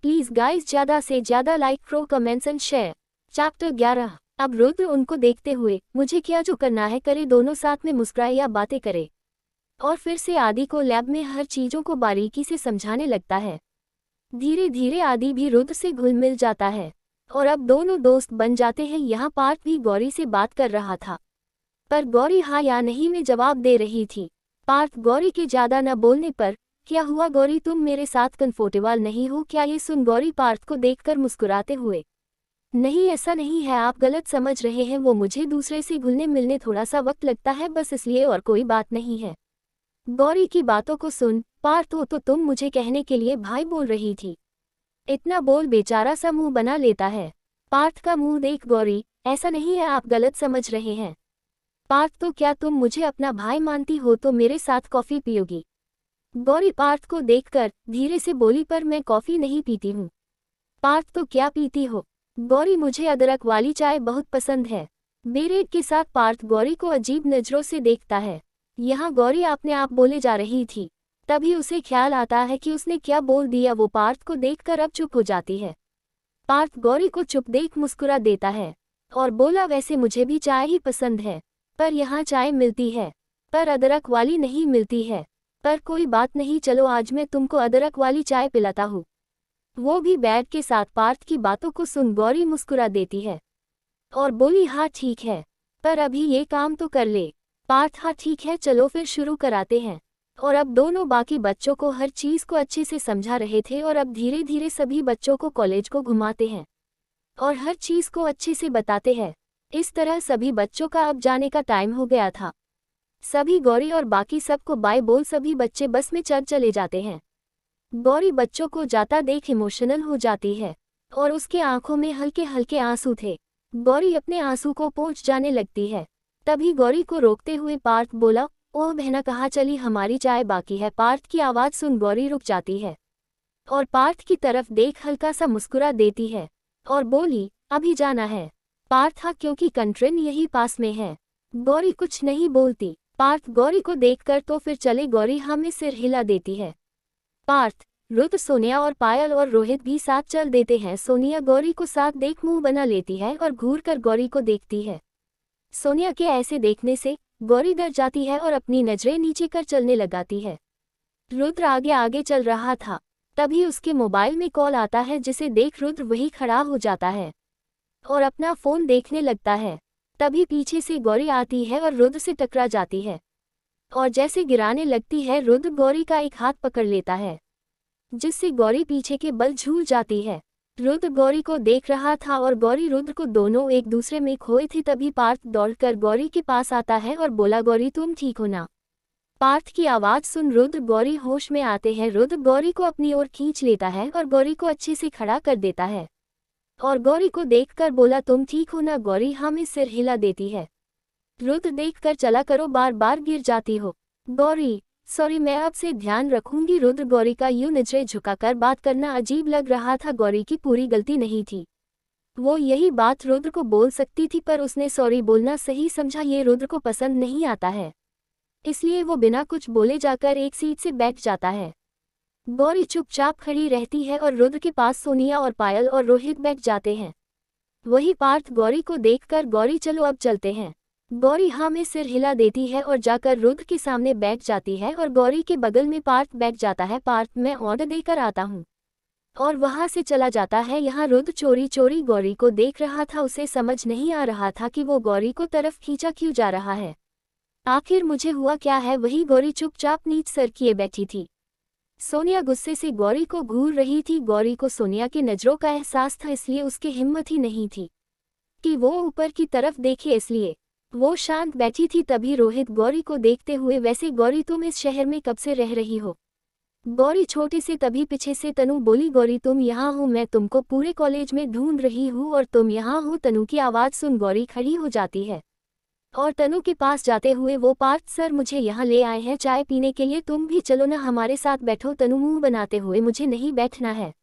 Please guys ज्यादा से ज्यादा लाइक करो, कमेंट्स एंड शेयर। चैप्टर 11। अब रुद्र उनको देखते हुए, मुझे क्या जो करना है करे, दोनों साथ में मुस्कुराए या बातें करे। और फिर से आदि को लैब में हर चीजों को बारीकी से समझाने लगता है। धीरे धीरे आदि भी रुद्र से घुल मिल जाता है और अब दोनों दोस्त बन जाते हैं। यहाँ पार्थ भी गौरी से बात कर रहा था, पर गौरी हाँ या नहीं में जवाब दे रही थी। पार्थ गौरी के ज्यादा न बोलने पर, क्या हुआ गौरी, तुम मेरे साथ कंफर्टेबल नहीं हो क्या? ये सुन गौरी पार्थ को देखकर मुस्कुराते हुए, नहीं ऐसा नहीं है, आप गलत समझ रहे हैं, वो मुझे दूसरे से घुलने मिलने थोड़ा सा वक्त लगता है बस इसलिए, और कोई बात नहीं है। गौरी की बातों को सुन पार्थ, हो तो तुम मुझे कहने के लिए भाई बोल रही थी, इतना बोल बेचारा सा मुंह बना लेता है। पार्थ का मुंह देख गौरी, ऐसा नहीं है, आप गलत समझ रहे हैं। पार्थ, तो क्या तुम मुझे अपना भाई मानती हो तो मेरे साथ कॉफी पियोगी? गौरी पार्थ को देखकर धीरे से बोली, पर मैं कॉफी नहीं पीती हूँ। पार्थ, तो क्या पीती हो? गौरी, मुझे अदरक वाली चाय बहुत पसंद है। बेरेड के साथ पार्थ गौरी को अजीब नजरों से देखता है। यहाँ गौरी अपने आप बोले जा रही थी, तभी उसे ख्याल आता है कि उसने क्या बोल दिया। वो पार्थ को देखकर अब चुप हो जाती है। पार्थ गौरी को चुप देख मुस्कुरा देता है और बोला, वैसे मुझे भी चाय ही पसंद है, पर यहाँ चाय मिलती है, पर अदरक वाली नहीं मिलती है। पर कोई बात नहीं, चलो आज मैं तुमको अदरक वाली चाय पिलाता हूँ। वो भी बैग के साथ। पार्थ की बातों को सुन गौरी मुस्कुरा देती है और बोली, हाँ ठीक है, पर अभी ये काम तो कर ले। पार्थ, हाँ ठीक है, चलो फिर शुरू कराते हैं। और अब दोनों बाकी बच्चों को हर चीज को अच्छे से समझा रहे थे और अब धीरे धीरे सभी बच्चों को कॉलेज को घुमाते हैं और हर चीज को अच्छे से बताते हैं। इस तरह सभी बच्चों का अब जाने का टाइम हो गया था। सभी गौरी और बाकी सबको बाय बोल सभी बच्चे बस में चले जाते हैं। गौरी बच्चों को जाता देख इमोशनल हो जाती है और उसके आंखों में हल्के हल्के आंसू थे। गौरी अपने आंसू को पोंछ जाने लगती है। तभी गौरी को रोकते हुए पार्थ बोला, ओह बहना, कहाँ चली, हमारी चाय बाकी है। पार्थ की आवाज़ सुन गौरी रुक जाती है और पार्थ की तरफ देख हल्का सा मुस्कुरा देती है और बोली, अभी जाना है? पार्थ, हाँ, क्योंकि कंट्रेन यही पास में है। गौरी कुछ नहीं बोलती। पार्थ गौरी को देखकर तो फिर चले, गौरी हाँ में सिर हिला देती है। पार्थ, रुद्र, सोनिया और पायल और रोहित भी साथ चल देते हैं। सोनिया गौरी को साथ देख मुंह बना लेती है और घूर कर गौरी को देखती है। सोनिया के ऐसे देखने से गौरी डर जाती है और अपनी नजरें नीचे कर चलने लगाती है। रुद्र आगे आगे चल रहा था, तभी उसके मोबाइल में कॉल आता है, जिसे देख रुद्र वही खड़ा हो जाता है और अपना फोन देखने लगता है। तभी पीछे से गौरी आती है और रुद्र से टकरा जाती है और जैसे गिराने लगती है, रुद्र गौरी का एक हाथ पकड़ लेता है, जिससे गौरी पीछे के बल झूल जाती है। रुद्र गौरी को देख रहा था और गौरी रुद्र को, दोनों एक दूसरे में खोए थे। तभी पार्थ दौड़कर गौरी के पास आता है और बोला, गौरी तुम ठीक हो ना? पार्थ की आवाज़ सुन रुद्र गौरी होश में आते हैं। रुद्र गौरी को अपनी ओर खींच लेता है और गौरी को अच्छे से खड़ा कर देता है और गौरी को देखकर बोला, तुम ठीक हो ना? गौरी हाँ में सिर हिला देती है। रुद्र देखकर चला करो, बार बार गिर जाती हो। गौरी, सॉरी, मैं अब से ध्यान रखूंगी। रुद्र गौरी का यूं नजरें झुकाकर बात करना अजीब लग रहा था। गौरी की पूरी गलती नहीं थी, वो यही बात रुद्र को बोल सकती थी, पर उसने सॉरी बोलना सही समझा। ये रुद्र को पसंद नहीं आता है, इसलिए वो बिना कुछ बोले जाकर एक सीट से बैठ जाता है। गौरी चुपचाप खड़ी रहती है और रुद्र के पास सोनिया और पायल और रोहित बैठ जाते हैं। वही पार्थ गौरी को देखकर, गौरी चलो अब चलते हैं। गौरी हाँ में सिर हिला देती है और जाकर रुद्र के सामने बैठ जाती है और गौरी के बगल में पार्थ बैठ जाता है। पार्थ, मैं ऑर्डर देकर आता हूँ, और वहां से चला जाता है। यहाँ रुद्र चोरी चोरी गौरी को देख रहा था, उसे समझ नहीं आ रहा था कि वो गौरी को तरफ खींचा क्यों जा रहा है। आखिर मुझे हुआ क्या है? वही गौरी चुपचाप नीच सर किए बैठी थी। सोनिया गुस्से से गौरी को घूर रही थी। गौरी को सोनिया की नजरों का एहसास था, इसलिए उसकी हिम्मत ही नहीं थी कि वो ऊपर की तरफ देखे, इसलिए वो शांत बैठी थी। तभी रोहित गौरी को देखते हुए, वैसे गौरी तुम इस शहर में कब से रह रही हो? गौरी छोटे से। तभी पीछे से तनु बोली, गौरी तुम यहाँ हो? मैं तुमको पूरे कॉलेज में ढूंढ रही हूँ और तुम यहाँ हो? तनु की आवाज़ सुन गौरी खड़ी हो जाती है और तनु के पास जाते हुए वो, पार्थ सर मुझे यहाँ ले आए हैं चाय पीने के लिए, तुम भी चलो ना हमारे साथ बैठो। तनु मुंह बनाते हुए, मुझे नहीं बैठना है,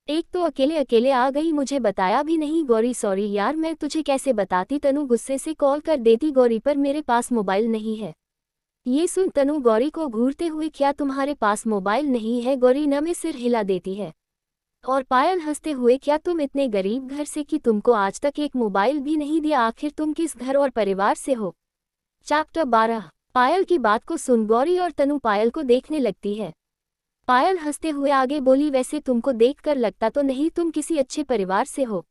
एक तो अकेले अकेले आ गई, मुझे बताया भी नहीं। गौरी, सॉरी यार, मैं तुझे कैसे बताती। तनु गुस्से से कॉल कर देती गौरी, पर मेरे पास मोबाइल नहीं है। ये सुन तनु गौरी को घूरते हुए, क्या तुम्हारे पास मोबाइल नहीं है? गौरी न में सिर हिला देती है और पायल हंसते हुए, क्या तुम इतने गरीब घर से कि तुमको आज तक एक मोबाइल भी नहीं दिया? आखिर तुम किस घर और परिवार से हो? चैप्टर 12। पायल की बात को सुन गौरी और तनु पायल को देखने लगती है। पायल हंसते हुए आगे बोली, वैसे तुमको देखकर लगता तो नहीं तुम किसी अच्छे परिवार से हो।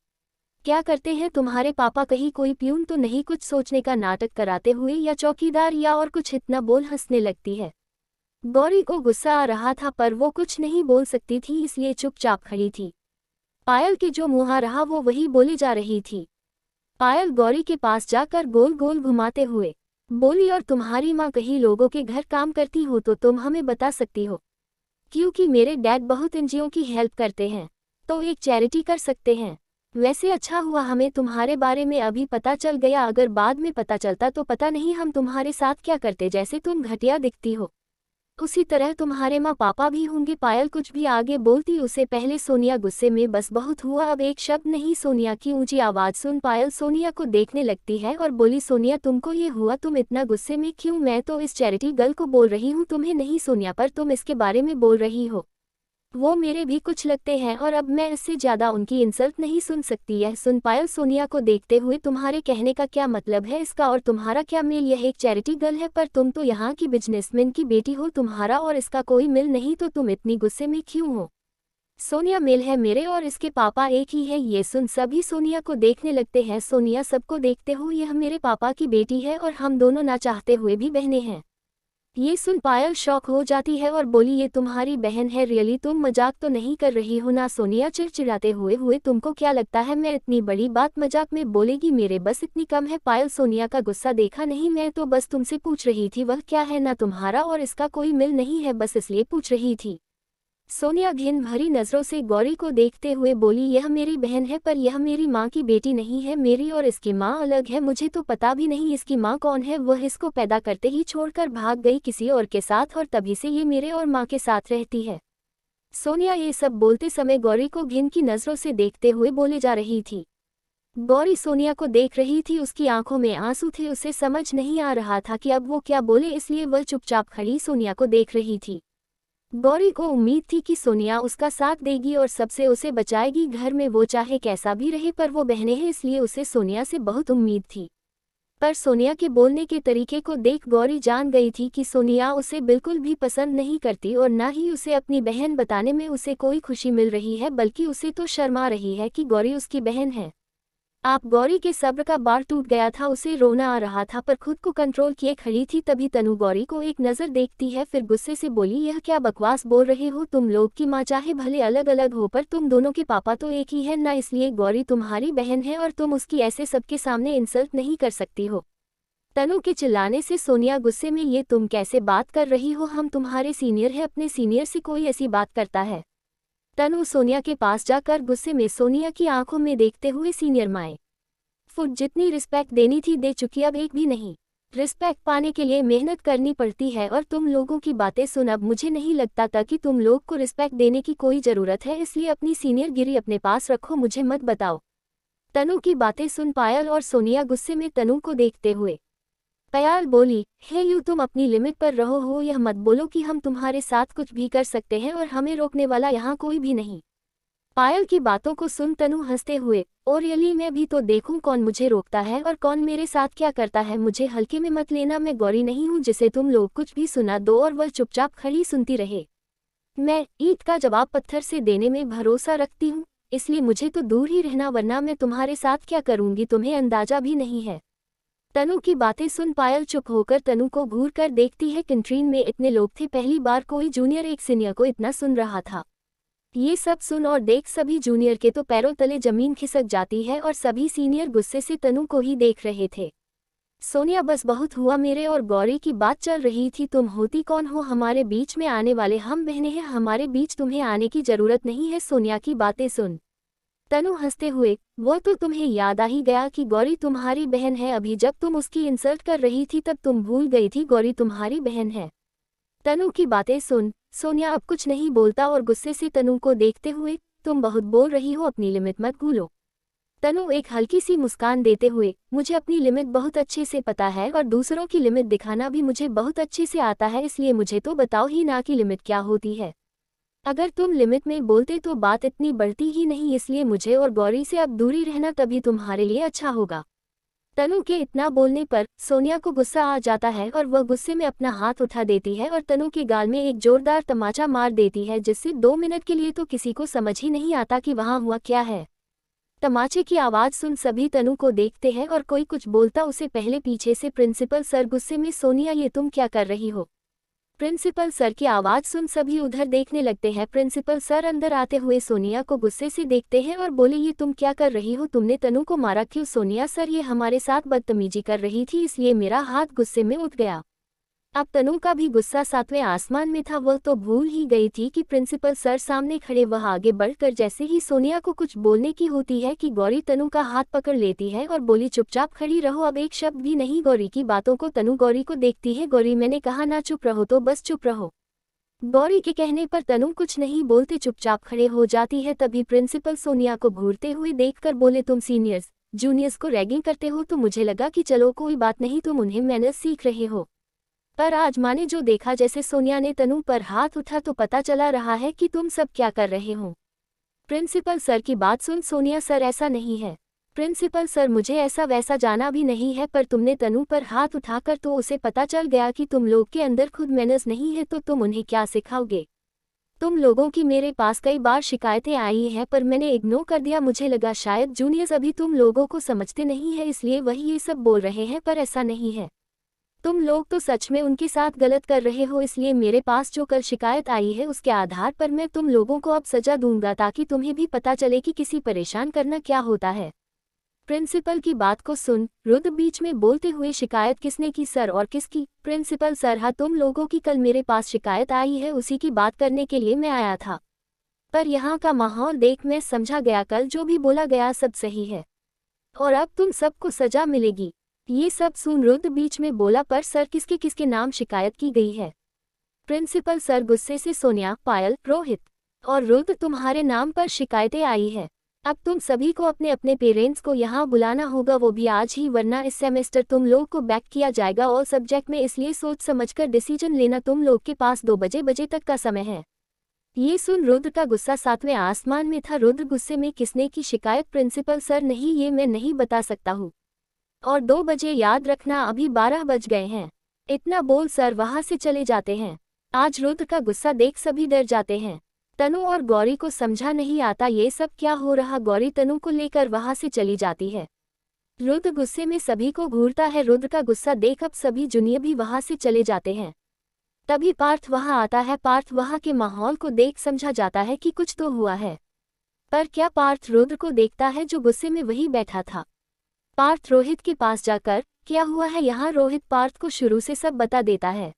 क्या करते हैं तुम्हारे पापा? कहीं कोई प्यून तो नहीं? कुछ सोचने का नाटक कराते हुए, या चौकीदार, या और कुछ? इतना बोल हंसने लगती है। गौरी को गुस्सा आ रहा था पर वो कुछ नहीं बोल सकती थी, इसलिए चुपचाप खड़ी थी। पायल के जो मुँह आ रहा वो वही बोली जा रही थी। पायल गौरी के पास जाकर गोल गोल घुमाते हुए बोली, और तुम्हारी माँ कहीं लोगों के घर काम करती हो तो तुम हमें बता सकती हो, क्योंकि मेरे डैड बहुत एनजीओ की हेल्प करते हैं, तो एक चैरिटी कर सकते हैं। वैसे अच्छा हुआ हमें तुम्हारे बारे में अभी पता चल गया, अगर बाद में पता चलता तो पता नहीं हम तुम्हारे साथ क्या करते। जैसे तुम घटिया दिखती हो उसी तरह तुम्हारे माँ पापा भी होंगे। पायल कुछ भी आगे बोलती उससे पहले सोनिया गुस्से में बस बहुत हुआ, अब एक शब्द नहीं। सोनिया की ऊंची आवाज सुन पायल सोनिया को देखने लगती है और बोली, सोनिया तुमको ये हुआ? तुम इतना गुस्से में क्यों? मैं तो इस चैरिटी गर्ल को बोल रही हूँ, तुम्हें नहीं। सोनिया, पर तुम इसके बारे में बोल रही हो, वो मेरे भी कुछ लगते हैं और अब मैं इससे ज्यादा उनकी इंसल्ट नहीं सुन सकती। यह सुन पायल सोनिया को देखते हुए, तुम्हारे कहने का क्या मतलब है इसका और तुम्हारा क्या मेल? यह एक चैरिटी गर्ल है, पर तुम तो यहाँ की बिजनेसमैन की बेटी हो, तुम्हारा और इसका कोई मेल नहीं, तो तुम इतनी गुस्से में क्यों हो? सोनिया, मेल है मेरे और इसके पापा एक ही है। ये सुन सभी सोनिया को देखने लगते हैं। सोनिया, सबको देखते हो, यह मेरे पापा की बेटी है और हम दोनों ना चाहते हुए भी बहनें हैं। ये सुन पायल शॉक हो जाती है और बोली, ये तुम्हारी बहन है? रियली? तुम मजाक तो नहीं कर रही हो ना? सोनिया चिड़चिड़ाते हुए, तुमको क्या लगता है मैं इतनी बड़ी बात मजाक में बोलेगी? मेरे बस इतनी कम है। पायल सोनिया का गुस्सा देखा नहीं, मैं तो बस तुमसे पूछ रही थी, वह क्या है ना तुम्हारा और इसका कोई मिल नहीं है, बस इसलिए पूछ रही थी। सोनिया घिन भरी नजरों से गौरी को देखते हुए बोली, यह मेरी बहन है पर यह मेरी माँ की बेटी नहीं है। मेरी और इसकी माँ अलग है। मुझे तो पता भी नहीं इसकी माँ कौन है। वह इसको पैदा करते ही छोड़कर भाग गई किसी और के साथ और तभी से ये मेरे और माँ के साथ रहती है। सोनिया ये सब बोलते समय गौरी को घिन की नजरों से देखते हुए बोले जा रही थी। गौरी सोनिया को देख रही थी, उसकी आंखों में आंसू थे। उसे समझ नहीं आ रहा था कि अब वो क्या बोले, इसलिए वह चुपचाप खड़ी सोनिया को देख रही थी। गौरी को उम्मीद थी कि सोनिया उसका साथ देगी और सबसे उसे बचाएगी। घर में वो चाहे कैसा भी रहे पर वो बहनें हैं, इसलिए उसे सोनिया से बहुत उम्मीद थी। पर सोनिया के बोलने के तरीके को देख गौरी जान गई थी कि सोनिया उसे बिल्कुल भी पसंद नहीं करती और ना ही उसे अपनी बहन बताने में उसे कोई खुशी मिल रही है, बल्कि उसे तो शर्मा रही है कि गौरी उसकी बहन है। आप गौरी के सब्र का बार टूट गया था, उसे रोना आ रहा था पर खुद को कंट्रोल किए खड़ी थी। तभी तनु गौरी को एक नज़र देखती है, फिर गुस्से से बोली, यह क्या बकवास बोल रहे हो? तुम लोग की माँ चाहे भले अलग अलग हो पर तुम दोनों के पापा तो एक ही है ना, इसलिए गौरी तुम्हारी बहन है और तुम उसकी ऐसे सबके सामने इंसल्ट नहीं कर सकती हो। तनु के चिल्लाने से सोनिया गुस्से में, ये तुम कैसे बात कर रही हो? हम तुम्हारे सीनियर हैं, अपने सीनियर से कोई ऐसी बात करता है? तनु सोनिया के पास जाकर गुस्से में सोनिया की आंखों में देखते हुए, सीनियर माए फुट जितनी रिस्पेक्ट देनी थी दे चुकी, अब एक भी नहीं। रिस्पेक्ट पाने के लिए मेहनत करनी पड़ती है और तुम लोगों की बातें सुन अब मुझे नहीं लगता था कि तुम लोग को रिस्पेक्ट देने की कोई ज़रूरत है, इसलिए अपनी सीनियर गिरी अपने पास रखो, मुझे मत बताओ। तनु की बातें सुन पायल और सोनिया गुस्से में तनु को देखते हुए पायल बोली, हे यू, तुम अपनी लिमिट पर रहो हो, यह मत बोलो कि हम तुम्हारे साथ कुछ भी कर सकते हैं और हमें रोकने वाला यहाँ कोई भी नहीं। पायल की बातों को सुन तनु हंसते हुए, और रियली मैं भी तो देखूं कौन मुझे रोकता है और कौन मेरे साथ क्या करता है। मुझे हल्के में मत लेना, मैं गौरी नहीं हूँ जिसे तुम लोग कुछ भी सुना दो। और वह चुपचाप खड़ी सुनती रहे। मैं ईंट का जवाब पत्थर से देने में भरोसा रखती हूँ, इसलिए मुझे तो दूर ही रहना, वरना मैं तुम्हारे साथ क्या करूँगी तुम्हें अंदाजा भी नहीं है। तनु की बातें सुन पायल चुप होकर तनु को घूर कर देखती है। कैंटीन में इतने लोग थे, पहली बार कोई जूनियर एक सीनियर को इतना सुन रहा था। ये सब सुन और देख सभी जूनियर के तो पैरों तले जमीन खिसक जाती है और सभी सीनियर गुस्से से तनु को ही देख रहे थे। सोनिया, बस बहुत हुआ, मेरे और गौरी की बात चल रही थी, तुम होती कौन हो हमारे बीच में आने वाले? हम बहनें हैं, हमारे बीच तुम्हें आने की जरूरत नहीं है। सोनिया की बातें सुन तनु हंसते हुए, वो तो तुम्हें याद आ ही गया कि गौरी तुम्हारी बहन है। अभी जब तुम उसकी इंसल्ट कर रही थी तब तुम भूल गई थी गौरी तुम्हारी बहन है। तनु की बातें सुन सोनिया अब कुछ नहीं बोलता और गुस्से से तनु को देखते हुए, तुम बहुत बोल रही हो, अपनी लिमिट मत भूलो। तनु एक हल्की सी मुस्कान देते हुए, मुझे अपनी लिमिट बहुत अच्छे से पता है और दूसरों की लिमिट दिखाना भी मुझे बहुत अच्छे से आता है, इसलिए मुझे तो बताओ ही ना कि लिमिट क्या होती है। अगर तुम लिमिट में बोलते तो बात इतनी बढ़ती ही नहीं, इसलिए मुझे और गौरी से अब दूरी रहना तभी तुम्हारे लिए अच्छा होगा। तनु के इतना बोलने पर सोनिया को गुस्सा आ जाता है और वह गुस्से में अपना हाथ उठा देती है और तनु के गाल में एक जोरदार तमाचा मार देती है, जिससे 2 मिनट के लिए तो किसी को समझ ही नहीं आता कि वहां हुआ क्या है। तमाचे की आवाज सुन सभी तनु को देखते हैं और कोई कुछ बोलता उसे पहले पीछे से प्रिंसिपल सर गुस्से में, सोनिया ये तुम क्या कर रही हो? प्रिंसिपल सर की आवाज सुन सभी उधर देखने लगते हैं। प्रिंसिपल सर अंदर आते हुए सोनिया को गुस्से से देखते हैं और बोले, ये तुम क्या कर रही हो? तुमने तनु को मारा क्यों? सोनिया, सर ये हमारे साथ बदतमीजी कर रही थी इसलिए मेरा हाथ गुस्से में उठ गया। अब तनु का भी गुस्सा 7वें आसमान में था। वह तो भूल ही गई थी कि प्रिंसिपल सर सामने खड़े। वह आगे बढ़कर जैसे ही सोनिया को कुछ बोलने की होती है कि गौरी तनु का हाथ पकड़ लेती है और बोली, चुपचाप खड़ी रहो, अब एक शब्द भी नहीं। गौरी की बातों को तनु गौरी को देखती है। गौरी, मैंने कहा ना चुप रहो तो बस चुप रहो। गौरी के कहने पर तनु कुछ नहीं बोलते चुपचाप खड़े हो जाती है। तभी प्रिंसिपल सोनिया को घूरते हुए देखकर बोले, तुम सीनियर्स जूनियर्स को रैगिंग करते हो तो मुझे लगा कि चलो कोई बात नहीं, तुम उन्हें मैनर्स सीख रहे हो, पर आज माँ ने जो देखा, जैसे सोनिया ने तनु पर हाथ उठा तो पता चला रहा है कि तुम सब क्या कर रहे हो। प्रिंसिपल सर की बात सुन सोनिया, सर ऐसा नहीं है। प्रिंसिपल सर, मुझे ऐसा वैसा जाना भी नहीं है, पर तुमने तनु पर हाथ उठाकर तो उसे पता चल गया कि तुम लोग के अंदर खुद मैनर्स नहीं है, तो तुम उन्हें क्या सिखाओगे? तुम लोगों की मेरे पास कई बार शिकायतें आई हैं पर मैंने इग्नोर कर दिया। मुझे लगा शायद जूनियर्स अभी तुम लोगों को समझते नहीं है इसलिए वही ये सब बोल रहे हैं, पर ऐसा नहीं है। तुम लोग तो सच में उनके साथ गलत कर रहे हो, इसलिए मेरे पास जो कल शिकायत आई है उसके आधार पर मैं तुम लोगों को अब सजा दूंगा, ताकि तुम्हें भी पता चले कि किसी परेशान करना क्या होता है। प्रिंसिपल की बात को सुन रुद्र बीच में बोलते हुए, शिकायत किसने की सर, और किसकी? प्रिंसिपल सर, हाँ तुम लोगों की कल मेरे पास शिकायत आई है, उसी की बात करने के लिए मैं आया था। पर यहाँ का माहौल देख मैं समझा गया कल जो भी बोला गया सब सही है और अब तुम सबको सजा मिलेगी। ये सब सुन रुद्र बीच में बोला, पर सर किसके किसके नाम शिकायत की गई है? प्रिंसिपल सर गुस्से से, सोनिया, पायल, रोहित और रुद्र तुम्हारे नाम पर शिकायतें आई है। अब तुम सभी को अपने अपने पेरेंट्स को यहाँ बुलाना होगा, वो भी आज ही, वरना इस सेमेस्टर तुम लोग को बैक किया जाएगा और सब्जेक्ट में, इसलिए सोच समझकर डिसीजन लेना। तुम लोग के पास 2 बजे तक का समय है। ये सुन रुद्र का गुस्सा 7वें आसमान में था। रुद्र गुस्से में, किसने की शिकायत? प्रिंसिपल सर, नहीं ये मैं नहीं बता सकता हूँ, और 2 बजे याद रखना, अभी 12 बज गए हैं। इतना बोल सर वहां से चले जाते हैं। आज रुद्र का गुस्सा देख सभी डर जाते हैं। तनु और गौरी को समझा नहीं आता ये सब क्या हो रहा। गौरी तनु को लेकर वहां से चली जाती है। रुद्र गुस्से में सभी को घूरता है। रुद्र का गुस्सा देख अब सभी जूनियर भी वहां से चले जाते हैं। तभी पार्थ वहां आता है। पार्थ वहां के माहौल को देख समझा जाता है कि कुछ तो हुआ है, पर क्या? पार्थ रुद्र को देखता है जो गुस्से में वहीं बैठा था। पार्थ रोहित के पास जाकर, क्या हुआ है यहाँ? रोहित पार्थ को शुरू से सब बता देता है।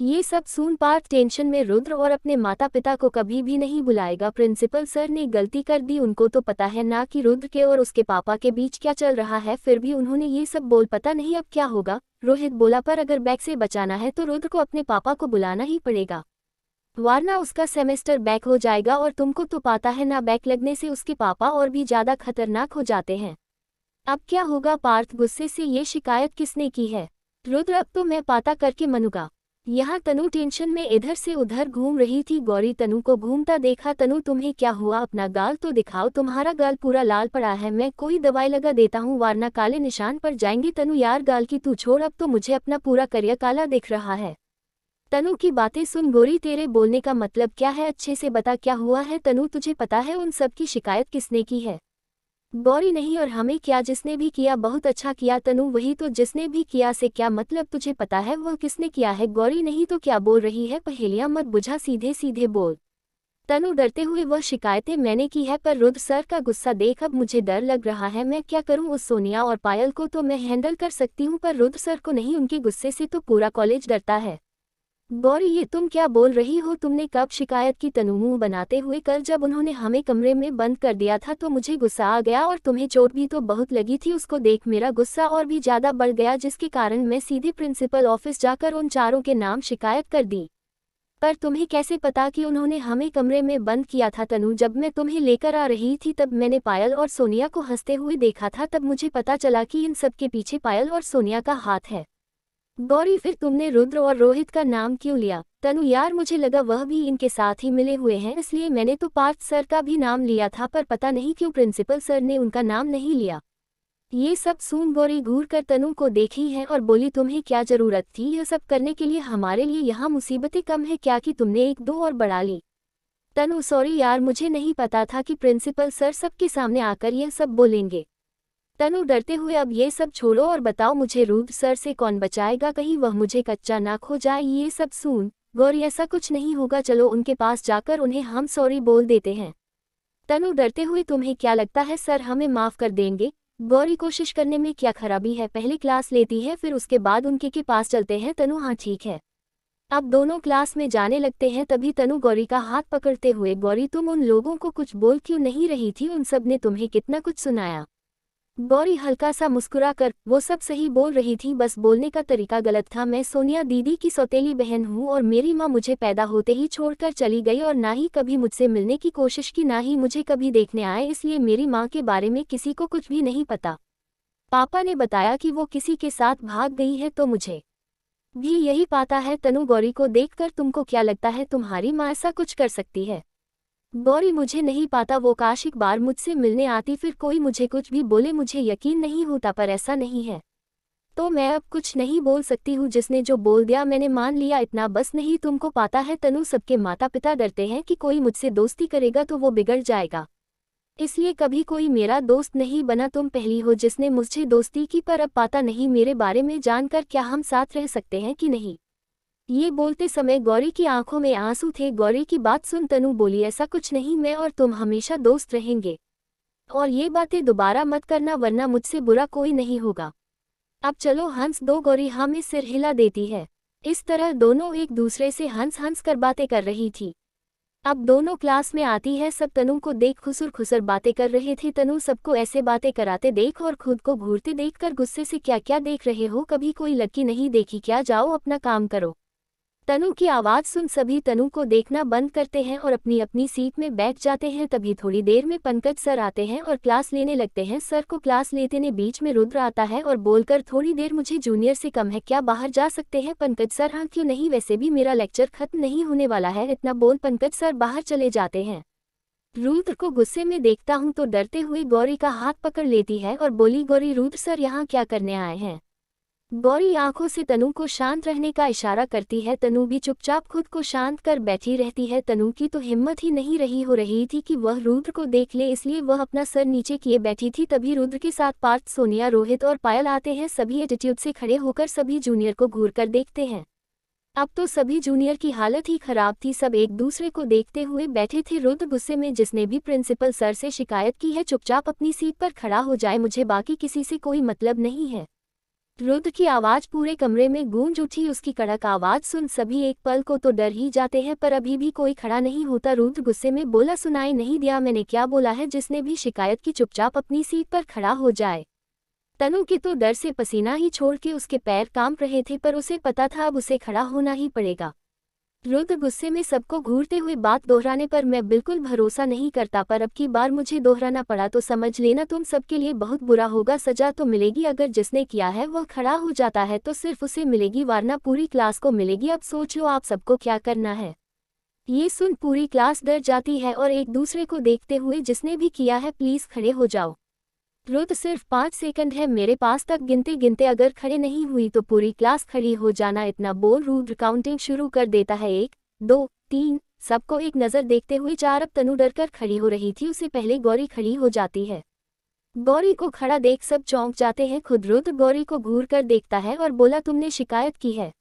ये सब सुन पार्थ टेंशन में रुद्र और अपने माता पिता को कभी भी नहीं बुलाएगा। प्रिंसिपल सर ने गलती कर दी, उनको तो पता है ना कि रुद्र के और उसके पापा के बीच क्या चल रहा है, फिर भी उन्होंने ये सब बोल, पता नहीं अब क्या होगा। रोहित बोला, पर अगर बैक से बचाना है तो रुद्र को अपने पापा को बुलाना ही पड़ेगा, वरना उसका सेमेस्टर बैक हो जाएगा, और तुमको तो पता है ना बैक लगने से उसके पापा और भी ज्यादा खतरनाक हो जाते हैं। अब क्या होगा? पार्थ गुस्से से, ये शिकायत किसने की है? रुद्र, अब तो मैं पता करके मनूंगा। यहाँ तनु टेंशन में इधर से उधर घूम रही थी। गौरी तनु को घूमता देखा। तनु, तुम्हें क्या हुआ? अपना गाल तो दिखाओ, तुम्हारा गाल पूरा लाल पड़ा है। मैं कोई दवाई लगा देता हूँ, वरना काले निशान पड़ जाएंगे। तनु, यार गाल की तू छोड़, अब तो मुझे अपना पूरा करियर काला दिख रहा है। तनु की बातें सुन गौरी, तेरे बोलने का मतलब क्या है? अच्छे से बता क्या हुआ है? तनु, तुझे पता है उन सब की शिकायत किसने की है? गौरी, नहीं, और हमें क्या? जिसने भी किया बहुत अच्छा किया। तनु, वही तो, जिसने भी किया से क्या मतलब? तुझे पता है वो किसने किया है? गौरी, नहीं तो क्या बोल रही है? पहेलियां मत बुझा, सीधे सीधे बोल। तनु डरते हुए, वह शिकायतें मैंने की है, पर रुद्र सर का गुस्सा देख अब मुझे डर लग रहा है। मैं क्या करूं? उस सोनिया और पायल को तो मैं हैंडल कर सकती हूँ, पर रुद्र सर को नहीं, उनके गुस्से से तो पूरा कॉलेज डरता है। गौरी, ये तुम क्या बोल रही हो? तुमने कब शिकायत की? तनु मुंह बनाते हुए, कल जब उन्होंने हमें कमरे में बंद कर दिया था तो मुझे गुस्सा आ गया, और तुम्हें चोट भी तो बहुत लगी थी। उसको देख मेरा गुस्सा और भी ज्यादा बढ़ गया, जिसके कारण मैं सीधे प्रिंसिपल ऑफिस जाकर उन चारों के नाम शिकायत कर दी। पर तुम्हें कैसे पता कि उन्होंने हमें कमरे में बंद किया था? तनु, जब मैं तुम्हें लेकर आ रही थी तब मैंने पायल और सोनिया को हंसते हुए देखा था, तब मुझे पता चला कि इन सब के पीछे पायल और सोनिया का हाथ है। गौरी फिर तुमने रुद्र और रोहित का नाम क्यों लिया? तनु यार मुझे लगा वह भी इनके साथ ही मिले हुए हैं, इसलिए मैंने तो पार्थ सर का भी नाम लिया था, पर पता नहीं क्यों प्रिंसिपल सर ने उनका नाम नहीं लिया। ये सब सुन गौरी घूर कर तनु को देखी है और बोली तुम्हें क्या जरूरत थी यह सब करने के लिए? हमारे लिए यहाँ मुसीबतें कम है क्या कि तुमने एक दो और बढ़ा ली? तनु सॉरी यार, मुझे नहीं पता था कि प्रिंसिपल सर सबके सामने आकर यह सब बोलेंगे। तनु डरते हुए अब ये सब छोड़ो और बताओ मुझे रुद्र सर से कौन बचाएगा, कहीं वह मुझे कच्चा ना खो जाए। ये सब सुन गौरी ऐसा कुछ नहीं होगा, चलो उनके पास जाकर उन्हें हम सॉरी बोल देते हैं। तनु डरते हुए तुम्हें क्या लगता है सर हमें माफ कर देंगे? गौरी कोशिश करने में क्या खराबी है, पहले क्लास लेती है फिर उसके बाद उनके के पास चलते हैं। तनु हाँ ठीक है। अब दोनों क्लास में जाने लगते हैं। तभी तनु गौरी का हाथ पकड़ते हुए गौरी तुम उन लोगों को कुछ बोल क्यों नहीं रही थी? उन सब ने तुम्हें कितना कुछ सुनाया। गौरी हल्का सा मुस्कुरा कर वो सब सही बोल रही थी, बस बोलने का तरीका गलत था। मैं सोनिया दीदी की सौतेली बहन हूँ और मेरी माँ मुझे पैदा होते ही छोड़कर चली गई और ना ही कभी मुझसे मिलने की कोशिश की, ना ही मुझे कभी देखने आए, इसलिए मेरी माँ के बारे में किसी को कुछ भी नहीं पता। पापा ने बताया कि वो किसी के साथ भाग गई है तो मुझे भी यही पता है। तनु गौरी को देखकर तुमको क्या लगता है तुम्हारी माँ ऐसा कुछ कर सकती है? गौरी मुझे नहीं पता, वो काश एक बार मुझसे मिलने आती फिर कोई मुझे कुछ भी बोले मुझे यकीन नहीं होता, पर ऐसा नहीं है तो मैं अब कुछ नहीं बोल सकती हूँ। जिसने जो बोल दिया मैंने मान लिया, इतना बस। नहीं तुमको पता है तनु सबके माता पिता डरते हैं कि कोई मुझसे दोस्ती करेगा तो वो बिगड़ जाएगा, इसलिए कभी कोई मेरा दोस्त नहीं बना। तुम पहली हो जिसने मुझसे दोस्ती की, पर अब पता नहीं मेरे बारे में जानकर क्या हम साथ रह सकते हैं कि नहीं। ये बोलते समय गौरी की आंखों में आंसू थे। गौरी की बात सुन तनु बोली ऐसा कुछ नहीं, मैं और तुम हमेशा दोस्त रहेंगे और ये बातें दोबारा मत करना वरना मुझसे बुरा कोई नहीं होगा। अब चलो हंस दो। गौरी हाँ में सिर हिला देती है। इस तरह दोनों एक दूसरे से हंस हंस कर बातें कर रही थी। अब दोनों क्लास में आती है, सब तनु को देख खुसर खुसर बातें कर रहे थे। तनु सबको ऐसे बातें कराते देख और खुद को घूरते देखकर गुस्से से क्या क्या देख रहे हो, कभी कोई लड़की नहीं देखी क्या? जाओ अपना काम करो। तनु की आवाज़ सुन सभी तनु को देखना बंद करते हैं और अपनी अपनी सीट में बैठ जाते हैं। तभी थोड़ी देर में पंकज सर आते हैं और क्लास लेने लगते हैं। सर को क्लास लेते ने बीच में रुद्र आता है और बोलकर थोड़ी देर मुझे जूनियर से कम है, क्या बाहर जा सकते हैं? पंकज सर हाँ क्यों नहीं, वैसे भी मेरा लेक्चर खत्म नहीं होने वाला है। इतना बोल पंकज सर बाहर चले जाते हैं। रुद्र को गुस्से में देखता हूँ तो डरते हुए गौरी का हाथ पकड़ लेती है और बोली गौरी रुद्र सर यहाँ क्या करने आए हैं? गौरी आंखों से तनु को शांत रहने का इशारा करती है। तनु भी चुपचाप खुद को शांत कर बैठी रहती है। तनु की तो हिम्मत ही नहीं रही थी कि वह रुद्र को देख ले, इसलिए वह अपना सर नीचे किए बैठी थी। तभी रुद्र के साथ पार्थ, सोनिया, रोहित और पायल आते हैं। सभी एटीट्यूड से खड़े होकर सभी जूनियर को घूर कर देखते हैं। अब तो सभी जूनियर की हालत ही खराब थी, सब एक दूसरे को देखते हुए बैठे थे। रुद्र गुस्से में जिसने भी प्रिंसिपल सर से शिकायत की है चुपचाप अपनी सीट पर खड़ा हो जाए, मुझे बाकी किसी से कोई मतलब नहीं है। रुद्र की आवाज पूरे कमरे में गूंज उठी। उसकी कड़क आवाज सुन सभी एक पल को तो डर ही जाते हैं, पर अभी भी कोई खड़ा नहीं होता। रुद्र गुस्से में बोला सुनाई नहीं दिया मैंने क्या बोला है? जिसने भी शिकायत की चुपचाप अपनी सीट पर खड़ा हो जाए। तनु के तो डर से पसीना ही छोड़ के उसके पैर कांप रहे थे, पर उसे पता था अब उसे खड़ा होना ही पड़ेगा। रुद्र गुस्से में सबको घूरते हुए बात दोहराने पर मैं बिल्कुल भरोसा नहीं करता, पर अब की बार मुझे दोहराना पड़ा तो समझ लेना तुम सबके लिए बहुत बुरा होगा। सजा तो मिलेगी, अगर जिसने किया है वह खड़ा हो जाता है तो सिर्फ उसे मिलेगी, वरना पूरी क्लास को मिलेगी। अब सोच लो आप सबको क्या करना है। ये सुन पूरी क्लास डर जाती है और एक दूसरे को देखते हुए जिसने भी किया है प्लीज खड़े हो जाओ। रुद्र सिर्फ 5 सेकंड है मेरे पास तक गिनते गिनते अगर खड़े नहीं हुई तो पूरी क्लास खड़ी हो जाना। इतना बोल रुद्र काउंटिंग शुरू कर देता है। 1 2 3। सबको एक नज़र देखते हुए 4। अब तनु डर कर खड़ी हो रही थी, उसे पहले गौरी खड़ी हो जाती है। गौरी को खड़ा देख सब चौंक जाते हैं। खुद रुद्र गौरी को घूर कर देखता है और बोला तुमने शिकायत की है?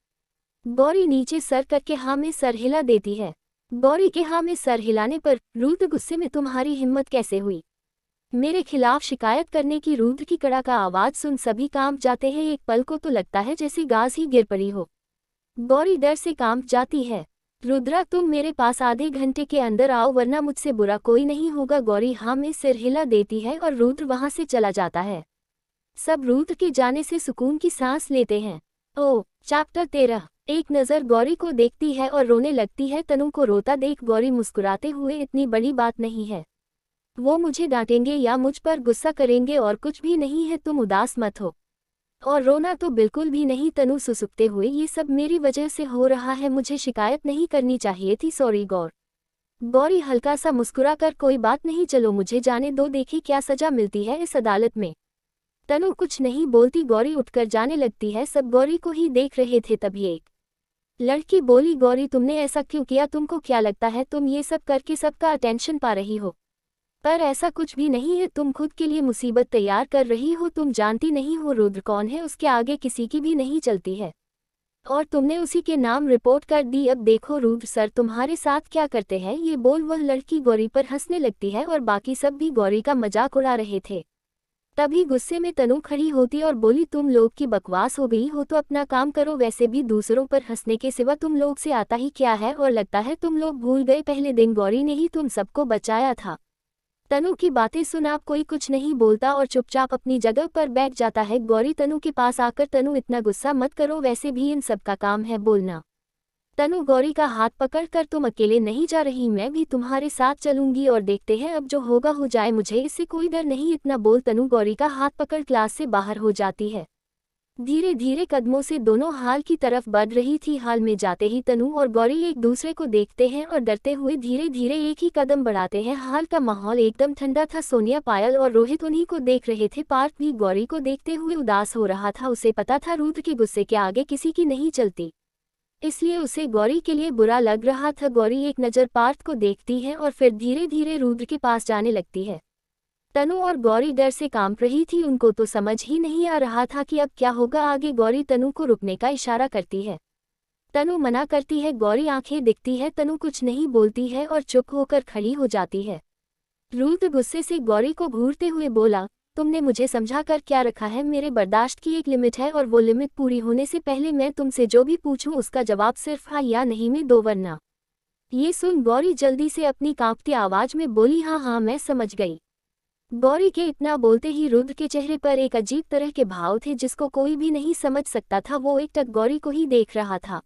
गौरी नीचे सर करके हाँ में सर हिला देती है। गौरी के हाँ में सर हिलाने पर रुद्र गुस्से में तुम्हारी हिम्मत कैसे हुई मेरे खिलाफ शिकायत करने की? रुद्र की कड़ा का आवाज सुन सभी कांप जाते हैं। एक पल को तो लगता है जैसे गाज ही गिर पड़ी हो। गौरी डर से कांप जाती है। रुद्रा तुम मेरे पास आधे घंटे के अंदर आओ वरना मुझसे बुरा कोई नहीं होगा। गौरी हाँ में सिर हिला देती है और रुद्र वहां से चला जाता है। सब रुद्र के जाने से सुकून की सांस लेते हैं। ओ चैप्टर 13। एक नज़र गौरी को देखती है और रोने लगती है। तनु को रोता देख गौरी मुस्कुराते हुए इतनी बड़ी बात नहीं है, वो मुझे डांटेंगे या मुझ पर गुस्सा करेंगे और कुछ भी नहीं है, तुम उदास मत हो। और रोना तो बिल्कुल भी नहीं तनु सुसुकते हुए, ये सब मेरी वजह से हो रहा है, मुझे शिकायत नहीं करनी चाहिए थी, सॉरी गौरी हल्का सा मुस्कुराकर, कोई बात नहीं, चलो मुझे जाने दो, देखी क्या सजा मिलती है इस अदालत में। तनु कुछ नहीं बोलती, गौरी उठकर जाने लगती है। सब गौरी को ही देख रहे थे, तभी एक लड़की बोली, गौरी तुमने ऐसा क्यों किया, तुमको क्या लगता है तुम ये सब करके सबका अटेंशन पा रही हो? पर ऐसा कुछ भी नहीं है, तुम खुद के लिए मुसीबत तैयार कर रही हो। तुम जानती नहीं हो रुद्र कौन है, उसके आगे किसी की भी नहीं चलती है, और तुमने उसी के नाम रिपोर्ट कर दी। अब देखो रुद्र सर तुम्हारे साथ क्या करते हैं। ये बोल वह लड़की गौरी पर हंसने लगती है और बाकी सब भी गौरी का मजाक उड़ा रहे थे। तभी गुस्से में तनु खड़ी होती और बोली, तुम लोग की बकवास हो गई हो तो अपना काम करो, वैसे भी दूसरों पर हंसने के सिवा तुम लोग से आता ही क्या है, और लगता है तुम लोग भूल गए पहले दिन गौरी ने ही तुम सबको बचाया था। तनु की बातें सुन आप कोई कुछ नहीं बोलता और चुपचाप अपनी जगह पर बैठ जाता है। गौरी तनु के पास आकर, तनु इतना गुस्सा मत करो, वैसे भी इन सब का काम है बोलना। तनु गौरी का हाथ पकड़कर, तुम अकेले नहीं जा रही, मैं भी तुम्हारे साथ चलूंगी और देखते हैं अब जो होगा हो जाए, मुझे इससे कोई डर नहीं। इतना बोल तनु गौरी का हाथ पकड़ क्लास से बाहर हो जाती है। धीरे धीरे कदमों से दोनों हाल की तरफ बढ़ रही थी। हाल में जाते ही तनु और गौरी एक दूसरे को देखते हैं और डरते हुए धीरे धीरे एक ही कदम बढ़ाते हैं। हाल का माहौल एकदम ठंडा था। सोनिया, पायल और रोहित उन्हीं को देख रहे थे। पार्थ भी गौरी को देखते हुए उदास हो रहा था। उसे पता था रुद्र के गुस्से के आगे किसी की नहीं चलती, इसलिए उसे गौरी के लिए बुरा लग रहा था। गौरी एक नज़र पार्थ को देखती है और फिर धीरे धीरे रुद्र के पास जाने लगती है। तनु और गौरी डर से कांप रही थी, उनको तो समझ ही नहीं आ रहा था कि अब क्या होगा आगे। गौरी तनु को रुकने का इशारा करती है, तनु मना करती है। गौरी आंखें दिखती है, तनु कुछ नहीं बोलती है और चुप होकर खड़ी हो जाती है। रुद्र गुस्से से गौरी को घूरते हुए बोला, तुमने मुझे समझा कर क्या रखा है, मेरे बर्दाश्त की एक लिमिट है और वो लिमिट पूरी होने से पहले मैं तुमसे जो भी पूछूं उसका जवाब सिर्फ हाँ या नहीं में दो, वरना। ये सुन गौरी जल्दी से अपनी कांपती आवाज में बोली, हाँ हाँ मैं समझ गई। गौरी के इतना बोलते ही रुद्र के चेहरे पर एक अजीब तरह के भाव थे जिसको कोई भी नहीं समझ सकता था। वो एकटक गौरी को ही देख रहा था।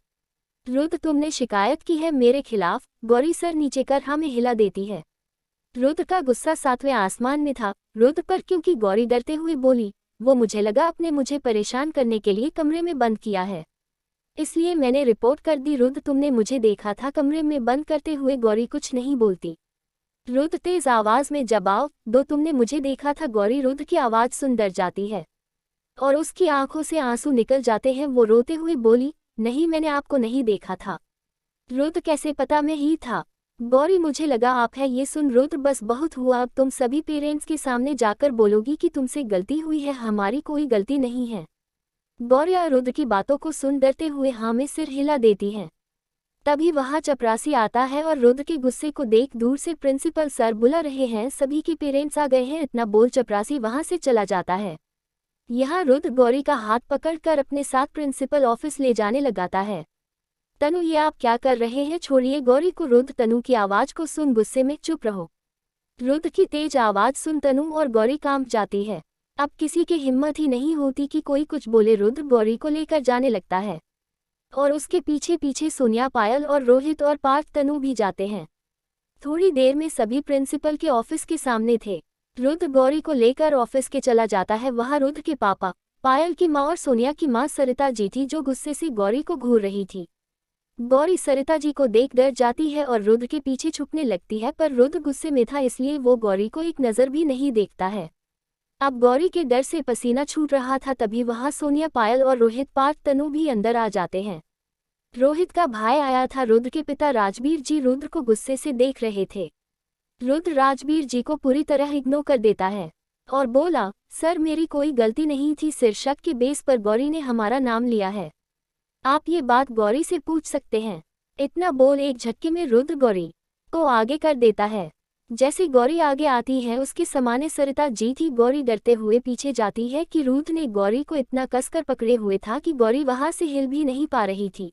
रुद्र तुमने शिकायत की है मेरे खिलाफ? गौरी सर नीचे कर हमें हिला देती है। रुद्र का गुस्सा सातवें आसमान में था। रुद्र पर क्योंकि गौरी डरते हुए बोली, वो मुझे लगा आपने मुझे परेशान करने के लिए कमरे में बंद किया है, इसलिए मैंने रिपोर्ट कर दी। रुद्र तुमने मुझे देखा था कमरे में बंद करते हुए। गौरी कुछ नहीं बोलती। रुद्र तेज आवाज में जवाब दो, तुमने मुझे देखा था। गौरी रुद्र की आवाज सुन डर जाती है और उसकी आंखों से आंसू निकल जाते हैं। वो रोते हुए बोली, नहीं मैंने आपको नहीं देखा था। रुद्र कैसे पता मैं ही था? गौरी मुझे लगा आप है। ये सुन रुद्र बस बहुत हुआ, अब तुम सभी पेरेंट्स के सामने जाकर बोलोगी कि तुमसे गलती हुई है, हमारी कोई गलती नहीं है। गौरी रुद्र की बातों को सुन डरते हुए हाँ में सिर हिला देती है। तभी वहां चपरासी आता है और रुद्र के गुस्से को देख दूर से प्रिंसिपल सर बुला रहे हैं, सभी के पेरेंट्स आ गए हैं, इतना बोल चपरासी वहां से चला जाता है। यहाँ रुद्र गौरी का हाथ पकड़कर अपने साथ प्रिंसिपल ऑफिस ले जाने लगाता है। तनु ये आप क्या कर रहे हैं, छोड़िए गौरी को। रुद्र तनु की आवाज को सुन गुस्से में चुप रहो। रुद्र की तेज आवाज सुन तनु और गौरी कांप जाती है। अब किसी की हिम्मत ही नहीं होती कि कोई कुछ बोले। रुद्र गौरी को लेकर जाने लगता है और उसके पीछे पीछे सोनिया, पायल और रोहित और पार्थ तनु भी जाते हैं। थोड़ी देर में सभी प्रिंसिपल के ऑफिस के सामने थे। रुद्र गौरी को लेकर ऑफिस के चला जाता है। वहां रुद्र के पापा, पायल की मां और सोनिया की मां सरिता जी थी जो गुस्से से गौरी को घूर रही थी। गौरी सरिता जी को देख डर जाती है और रुद्र के पीछे छुपने लगती है, पर रुद्र गुस्से में था इसलिए वो गौरी को एक नज़र भी नहीं देखता है। अब गौरी के डर से पसीना छूट रहा था। तभी वहां सोनिया, पायल और रोहित, पार्थ, तनु भी अंदर आ जाते हैं। रोहित का भाई आया था। रुद्र के पिता राजबीर जी रुद्र को गुस्से से देख रहे थे। रुद्र राजबीर जी को पूरी तरह इग्नोर कर देता है और बोला, सर मेरी कोई गलती नहीं थी, सिर्फ शक के बेस पर गौरी ने हमारा नाम लिया है, आप ये बात गौरी से पूछ सकते हैं। इतना बोल एक झटके में रुद्र गौरी को आगे कर देता है। जैसे गौरी आगे आती है उसके सामने सरिता जी थी। गौरी डरते हुए पीछे जाती है कि रुद्र ने गौरी को इतना कसकर पकड़े हुए था कि गौरी वहां से हिल भी नहीं पा रही थी।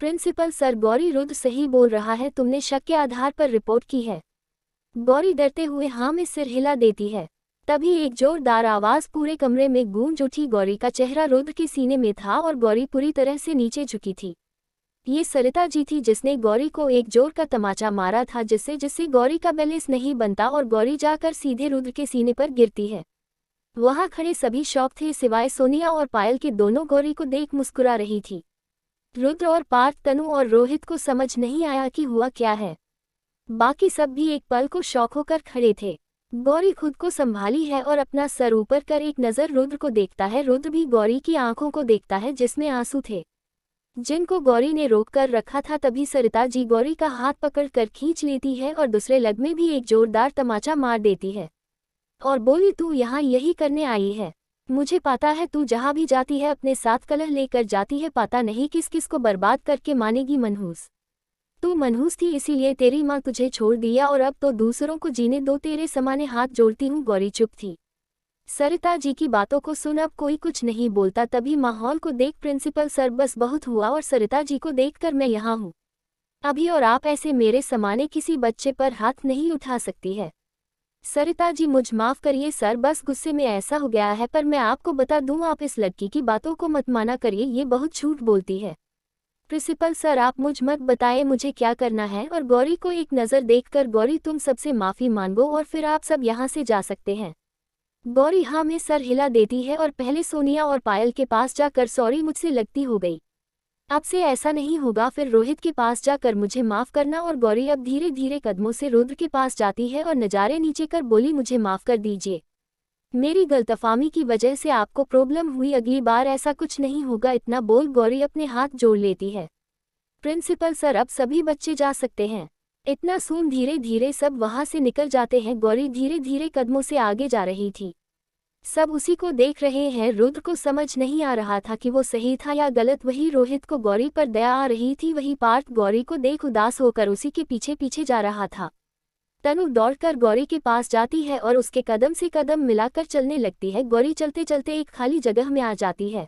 प्रिंसिपल सर, गौरी रुद्र सही बोल रहा है, तुमने शक के आधार पर रिपोर्ट की है? गौरी डरते हुए हाँ में सिर हिला देती है। तभी एक जोरदार आवाज पूरे कमरे में गूंज उठी। गौरी का चेहरा रुद्र के सीने में था और गौरी पूरी तरह से नीचे झुकी थी। ये सरिता जी थी जिसने गौरी को एक जोर का तमाचा मारा था, जिससे गौरी का बैलेंस नहीं बनता और गौरी जाकर सीधे रुद्र के सीने पर गिरती है। वहां खड़े सभी शॉक थे सिवाय सोनिया और पायल के। दोनों गौरी को देख मुस्कुरा रही थी। रुद्र और पार्थ, तनु और रोहित को समझ नहीं आया कि हुआ क्या है। बाकी सब भी एक पल को शॉक होकर खड़े थे। गौरी खुद को संभाली है और अपना सर ऊपर कर एक नज़र रुद्र को देखता है। रुद्र भी गौरी की आंखों को देखता है जिसमें आंसू थे, जिनको गौरी ने रोक कर रखा था। तभी सरिता जी गौरी का हाथ पकड़ कर खींच लेती है और दूसरे लग में भी एक जोरदार तमाचा मार देती है और बोली, तू यहाँ यही करने आई है? मुझे पता है तू जहाँ भी जाती है अपने साथ कलह लेकर जाती है। पता नहीं किस किस को बर्बाद करके मानेगी मनहूस। तू मनहूस थी इसीलिए तेरी माँ तुझे छोड़ दिया और अब तो दूसरों को जीने दो। तेरे समाने हाथ जोड़ती हूँ। गौरी चुप थी। सरिता जी की बातों को सुन अब कोई कुछ नहीं बोलता। तभी माहौल को देख प्रिंसिपल सर, बस बहुत हुआ और सरिता जी को देखकर मैं यहाँ हूँ अभी, और आप ऐसे मेरे समाने किसी बच्चे पर हाथ नहीं उठा सकती है। सरिता जी मुझ माफ़ करिए सर, बस गुस्से में ऐसा हो गया है। पर मैं आपको बता दूं, आप इस लड़की की बातों को मत माना करिए, ये बहुत झूठ बोलती है। प्रिंसिपल सर आप मुझ मत बताइए मुझे क्या करना है। और गौरी को एक नज़र देखकर, गौरी तुम सबसे माफ़ी मांगो और फिर आप सब यहाँ से जा सकते हैं। गौरी हाँ में सर हिला देती है और पहले सोनिया और पायल के पास जाकर, सॉरी मुझसे लगती हो गई, अब से ऐसा नहीं होगा। फिर रोहित के पास जाकर मुझे माफ़ करना। और गौरी अब धीरे धीरे कदमों से रुद्र के पास जाती है और नज़ारे नीचे कर बोली, मुझे माफ़ कर दीजिए, मेरी गलतफहमी की वजह से आपको प्रॉब्लम हुई, अगली बार ऐसा कुछ नहीं होगा। इतना बोल गौरी अपने हाथ जोड़ लेती है। प्रिंसिपल सर अब सभी बच्चे जा सकते हैं। इतना सुन धीरे धीरे सब वहाँ से निकल जाते हैं। गौरी धीरे धीरे कदमों से आगे जा रही थी। सब उसी को देख रहे हैं। रुद्र को समझ नहीं आ रहा था कि वो सही था या गलत। वही रोहित को गौरी पर दया आ रही थी, वही पार्थ गौरी को देख उदास होकर उसी के पीछे पीछे जा रहा था। तनु दौड़कर गौरी के पास जाती है और उसके कदम से कदम मिलाकर चलने लगती है। गौरी चलते चलते एक खाली जगह में आ जाती है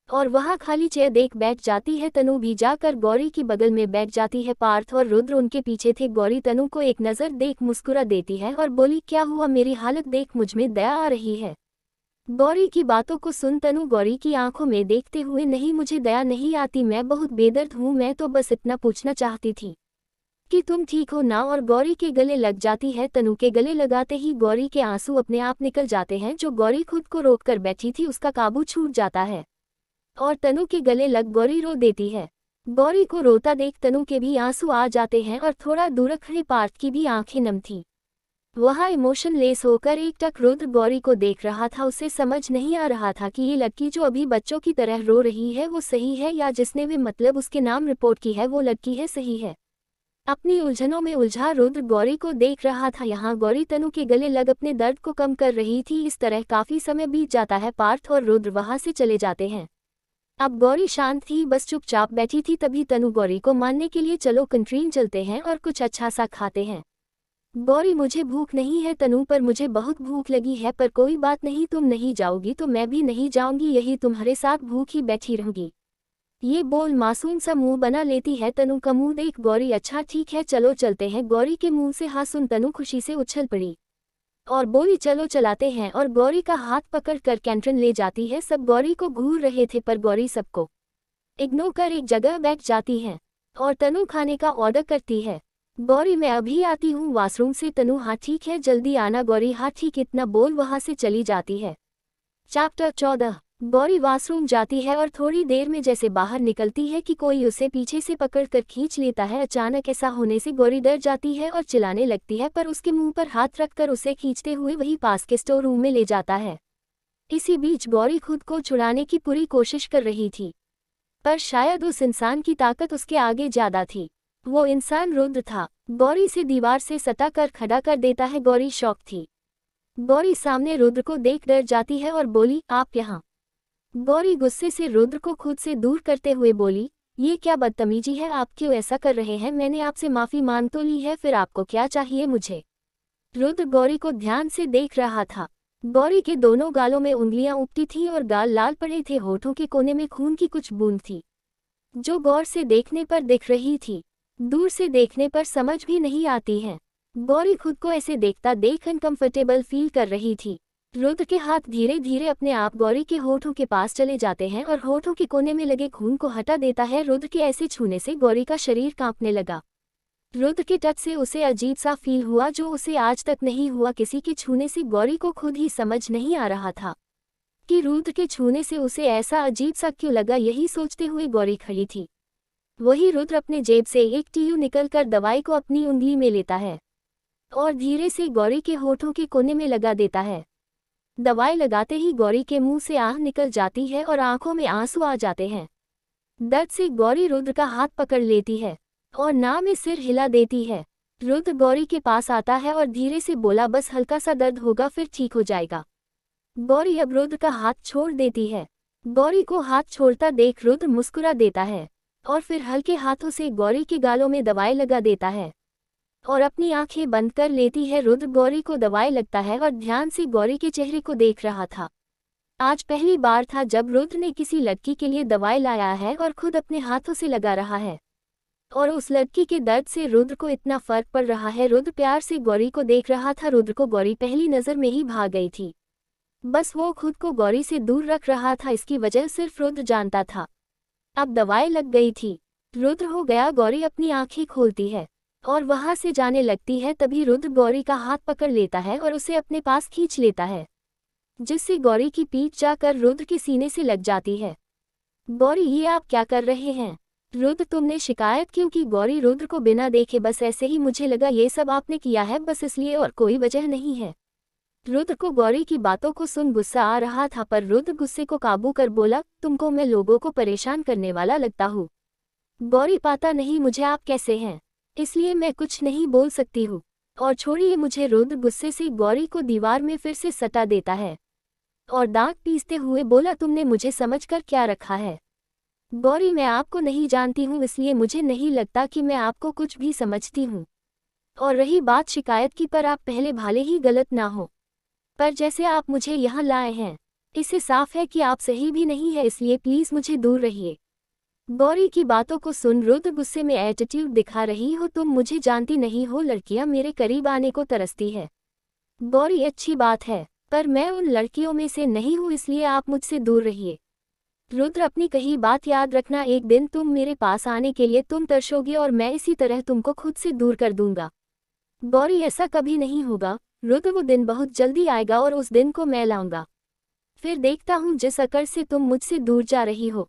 और वहाँ खाली चेयर देख बैठ जाती है। तनु भी जाकर गौरी की बगल में बैठ जाती है। पार्थ और रुद्र उनके पीछे थे। गौरी तनु को एक नज़र देख मुस्कुरा देती है और बोली, क्या हुआ, मेरी हालत देख मुझ में दया आ रही है? गौरी की बातों को सुन तनु गौरी की आंखों में देखते हुए, नहीं मुझे दया नहीं आती, मैं बहुत बेदर्द हूँ, मैं तो बस इतना पूछना चाहती थी कि तुम ठीक हो ना। और गौरी के गले लग जाती है। तनु के गले लगाते ही गौरी के आंसू अपने आप निकल जाते हैं। जो गौरी खुद को रोक कर बैठी थी उसका काबू छूट जाता है और तनु के गले लग गौरी रो देती है। गौरी को रोता देख तनु के भी आंसू आ जाते हैं और थोड़ा दूर खड़े पार्थ की भी आंखें नम थीं। वह इमोशनलेस होकर एकटक रुद्र गौरी को देख रहा था। उसे समझ नहीं आ रहा था कि ये लड़की जो अभी बच्चों की तरह रो रही है वो सही है या जिसने भी मतलब उसके नाम रिपोर्ट की है वो लड़की है सही है। अपनी उलझनों में उलझा रुद्र गौरी को देख रहा था। यहाँ गौरी तनु के गले लग अपने दर्द को कम कर रही थी। इस तरह काफी समय बीत जाता है। पार्थ और रुद्र वहां से चले जाते हैं। अब गौरी शांत थी, बस चुपचाप बैठी थी। तभी तनु गौरी को मानने के लिए, चलो कैंटीन चलते हैं और कुछ अच्छा सा खाते हैं। गौरी मुझे भूख नहीं है तनु, पर मुझे बहुत भूख लगी है। पर कोई बात नहीं, तुम नहीं जाओगी तो मैं भी नहीं जाऊंगी, यही तुम्हारे साथ भूखी बैठी रहूंगी। ये बोल मासूम सा मुंह बना लेती है। तनु का मुंह देख गौरी, अच्छा ठीक है चलो चलते हैं। गौरी के मुंह से हाँ सुन तनु खुशी से उछल पड़ी और बोली, चलो चलाते हैं। और गौरी का हाथ पकड़ कर कैंटीन ले जाती है। सब गौरी को घूर रहे थे पर गौरी सबको इग्नोर कर एक जगह बैठ जाती है और तनु खाने का ऑर्डर करती है। गौरी मैं अभी आती हूँ वॉशरूम से। तनु हाँ ठीक है जल्दी आना। गौरी हाँ ठीक, इतना बोल वहाँ से चली जाती है। चैप्टर 14। गौरी वॉशरूम जाती है और थोड़ी देर में जैसे बाहर निकलती है कि कोई उसे पीछे से पकड़कर खींच लेता है। अचानक ऐसा होने से गौरी डर जाती है और चिल्लाने लगती है, पर उसके मुंह पर हाथ रखकर उसे खींचते हुए वही पास के स्टोर रूम में ले जाता है। इसी बीच गौरी खुद को छुड़ाने की पूरी कोशिश कर रही थी, पर शायद उस इंसान की ताकत उसके आगे ज्यादा थी। वो इंसान रुद्र था। गौरी से दीवार से सटा कर खड़ा कर देता है। गौरी शॉक थी। गौरी सामने रुद्र को देख डर जाती है और बोली, आप यहाँ? गौरी गुस्से से रुद्र को खुद से दूर करते हुए बोली, ये क्या बदतमीजी है, आप क्यों ऐसा कर रहे हैं? मैंने आपसे माफी मांग तो ली है, फिर आपको क्या चाहिए मुझे? रुद्र गौरी को ध्यान से देख रहा था। गौरी के दोनों गालों में उंगलियां उगती थीं और गाल लाल पड़े थे। होठों के कोने में खून की कुछ बूंद थी जो गौर से देखने पर दिख रही थी, दूर से देखने पर समझ भी नहीं आती है। गौरी खुद को ऐसे देखता देख अनकंफर्टेबल फील कर रही थी। रुद्र के हाथ धीरे धीरे अपने आप गौरी के होठों के पास चले जाते हैं और होठों के कोने में लगे खून को हटा देता है। रुद्र के ऐसे छूने से गौरी का शरीर कांपने लगा। रुद्र के टच से उसे अजीब सा फील हुआ जो उसे आज तक नहीं हुआ। किसी के छूने से गौरी को खुद ही समझ नहीं आ रहा था कि रुद्र के छूने से उसे ऐसा अजीब सा क्यों लगा। यही सोचते हुए गौरी खड़ी थी। वही रुद्र अपने जेब से एक टीयू निकलकर दवाई को अपनी उंगली में लेता है और धीरे से गौरी के होठों के कोने में लगा देता है। दवाई लगाते ही गौरी के मुंह से आह निकल जाती है और आंखों में आंसू आ जाते हैं। दर्द से गौरी रुद्र का हाथ पकड़ लेती है और ना में सिर हिला देती है। रुद्र गौरी के पास आता है और धीरे से बोला, बस हल्का सा दर्द होगा फिर ठीक हो जाएगा। गौरी अब रुद्र का हाथ छोड़ देती है। गौरी को हाथ छोड़ता देख रुद्र मुस्कुरा देता है और फिर हल्के हाथों से गौरी के गालों में दवाई लगा देता है और अपनी आंखें बंद कर लेती है। रुद्र गौरी को दवाई लगता है और ध्यान से गौरी के चेहरे को देख रहा था। आज पहली बार था जब रुद्र ने किसी लड़की के लिए दवाई लाया है और खुद अपने हाथों से लगा रहा है और उस लड़की के दर्द से रुद्र को इतना फर्क पड़ रहा है। रुद्र प्यार से गौरी को देख रहा था। रुद्र को गौरी पहली नज़र में ही भाग गई थी। बस वो खुद को गौरी से दूर रख रहा था। इसकी वजह सिर्फ रुद्र जानता था। अब दवाई लग गई थी। रुद्र हो गया। गौरी अपनी आंखें खोलती है और वहां से जाने लगती है। तभी रुद्र गौरी का हाथ पकड़ लेता है और उसे अपने पास खींच लेता है, जिससे गौरी की पीठ जाकर रुद्र के सीने से लग जाती है। गौरी, ये आप क्या कर रहे हैं? रुद्र, तुमने शिकायत क्यों की? गौरी रुद्र को बिना देखे, बस ऐसे ही मुझे लगा ये सब आपने किया है, बस इसलिए, और कोई वजह नहीं है। रुद्र को गौरी की बातों को सुन गुस्सा आ रहा था, पर रुद्र गुस्से को काबू कर बोला, तुमको मैं लोगों को परेशान करने वाला लगता हूँ? गौरी, पता नहीं मुझे आप कैसे हैं, इसलिए मैं कुछ नहीं बोल सकती हूँ, और छोड़िए मुझे। रुद्र गुस्से से गौरी को दीवार में फिर से सटा देता है और दांत पीसते हुए बोला, तुमने मुझे समझकर क्या रखा है? गौरी, मैं आपको नहीं जानती हूँ, इसलिए मुझे नहीं लगता कि मैं आपको कुछ भी समझती हूँ। और रही बात शिकायत की, पर आप पहले भाले ही गलत ना हो, पर जैसे आप मुझे यहाँ लाए हैं, इससे साफ है कि आप सही भी नहीं है, इसलिए प्लीज़ मुझे दूर रहिए। गौरी की बातों को सुन रुद्र गुस्से में एटीट्यूड दिखा रही हो, तुम मुझे जानती नहीं हो, लड़कियां मेरे करीब आने को तरसती है। गौरी, अच्छी बात है, पर मैं उन लड़कियों में से नहीं हूँ, इसलिए आप मुझसे दूर रहिए। रुद्र, अपनी कही बात याद रखना, एक दिन तुम मेरे पास आने के लिए तुम तरसोगे और मैं इसी तरह तुमको खुद से दूर कर दूंगा। गौरी, ऐसा कभी नहीं होगा रुद्र, वो दिन बहुत जल्दी आएगा और उस दिन को मैं लाऊंगा। फिर देखता हूँ जिस अकड़ से तुम मुझसे दूर जा रही हो,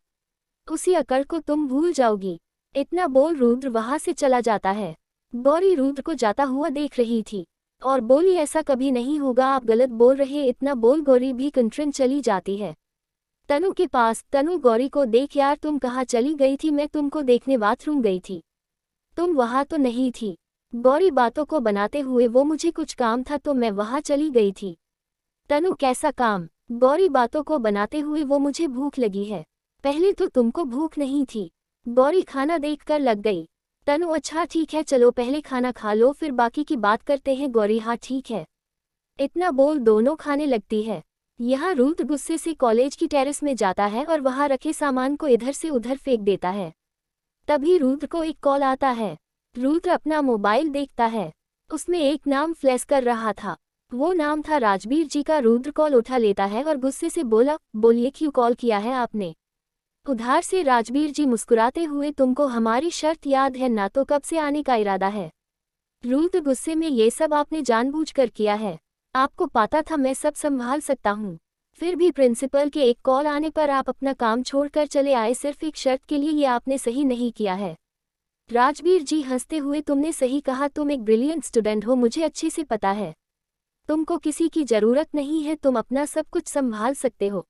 उसी अकड़ को तुम भूल जाओगी। इतना बोल रुद्र वहां से चला जाता है। गौरी रुद्र को जाता हुआ देख रही थी और बोली, ऐसा कभी नहीं होगा, आप गलत बोल रहे। इतना बोल गौरी भी कंट्रेन चली जाती है तनु के पास। तनु, गौरी को देख यार, तुम कहाँ चली गई थी? मैं तुमको देखने बाथरूम गई थी, तुम वहां तो नहीं थी। गौरी बातों को बनाते हुए, वो मुझे कुछ काम था तो मैं वहां चली गई थी। तनु, कैसा काम? गौरी बातों को बनाते हुए, वो मुझे भूख लगी है। पहले तो तुमको भूख नहीं थी। गौरी खाना देखकर लग गई। तनु, अच्छा ठीक है, चलो पहले खाना खा लो फिर बाकी की बात करते हैं। गौरी, हाँ ठीक है। इतना बोल दोनों खाने लगती है। यहाँ रुद्र गुस्से से कॉलेज की टेरेस में जाता है और वहां रखे सामान को इधर से उधर फेंक देता है। तभी रुद्र को एक कॉल आता है। रुद्र अपना मोबाइल देखता है, उसमें एक नाम फ्लैश कर रहा था। वो नाम था राजबीर जी का। रुद्र कॉल उठा लेता है और गुस्से से बोला, बोलिए क्यों कॉल किया है आपने? उधार से राजबीर जी मुस्कुराते हुए, तुमको हमारी शर्त याद है ना? तो कब से आने का इरादा है? रुद्र गुस्से में, ये सब आपने जानबूझकर किया है, आपको पता था मैं सब संभाल सकता हूँ, फिर भी प्रिंसिपल के एक कॉल आने पर आप अपना काम छोड़कर चले आए सिर्फ एक शर्त के लिए, ये आपने सही नहीं किया है। राजबीर जी हंसते हुए, तुमने सही कहा, तुम एक ब्रिलियंट स्टूडेंट हो, मुझे अच्छे से पता है, तुमको किसी की ज़रूरत नहीं है, तुम अपना सब कुछ संभाल सकते हो,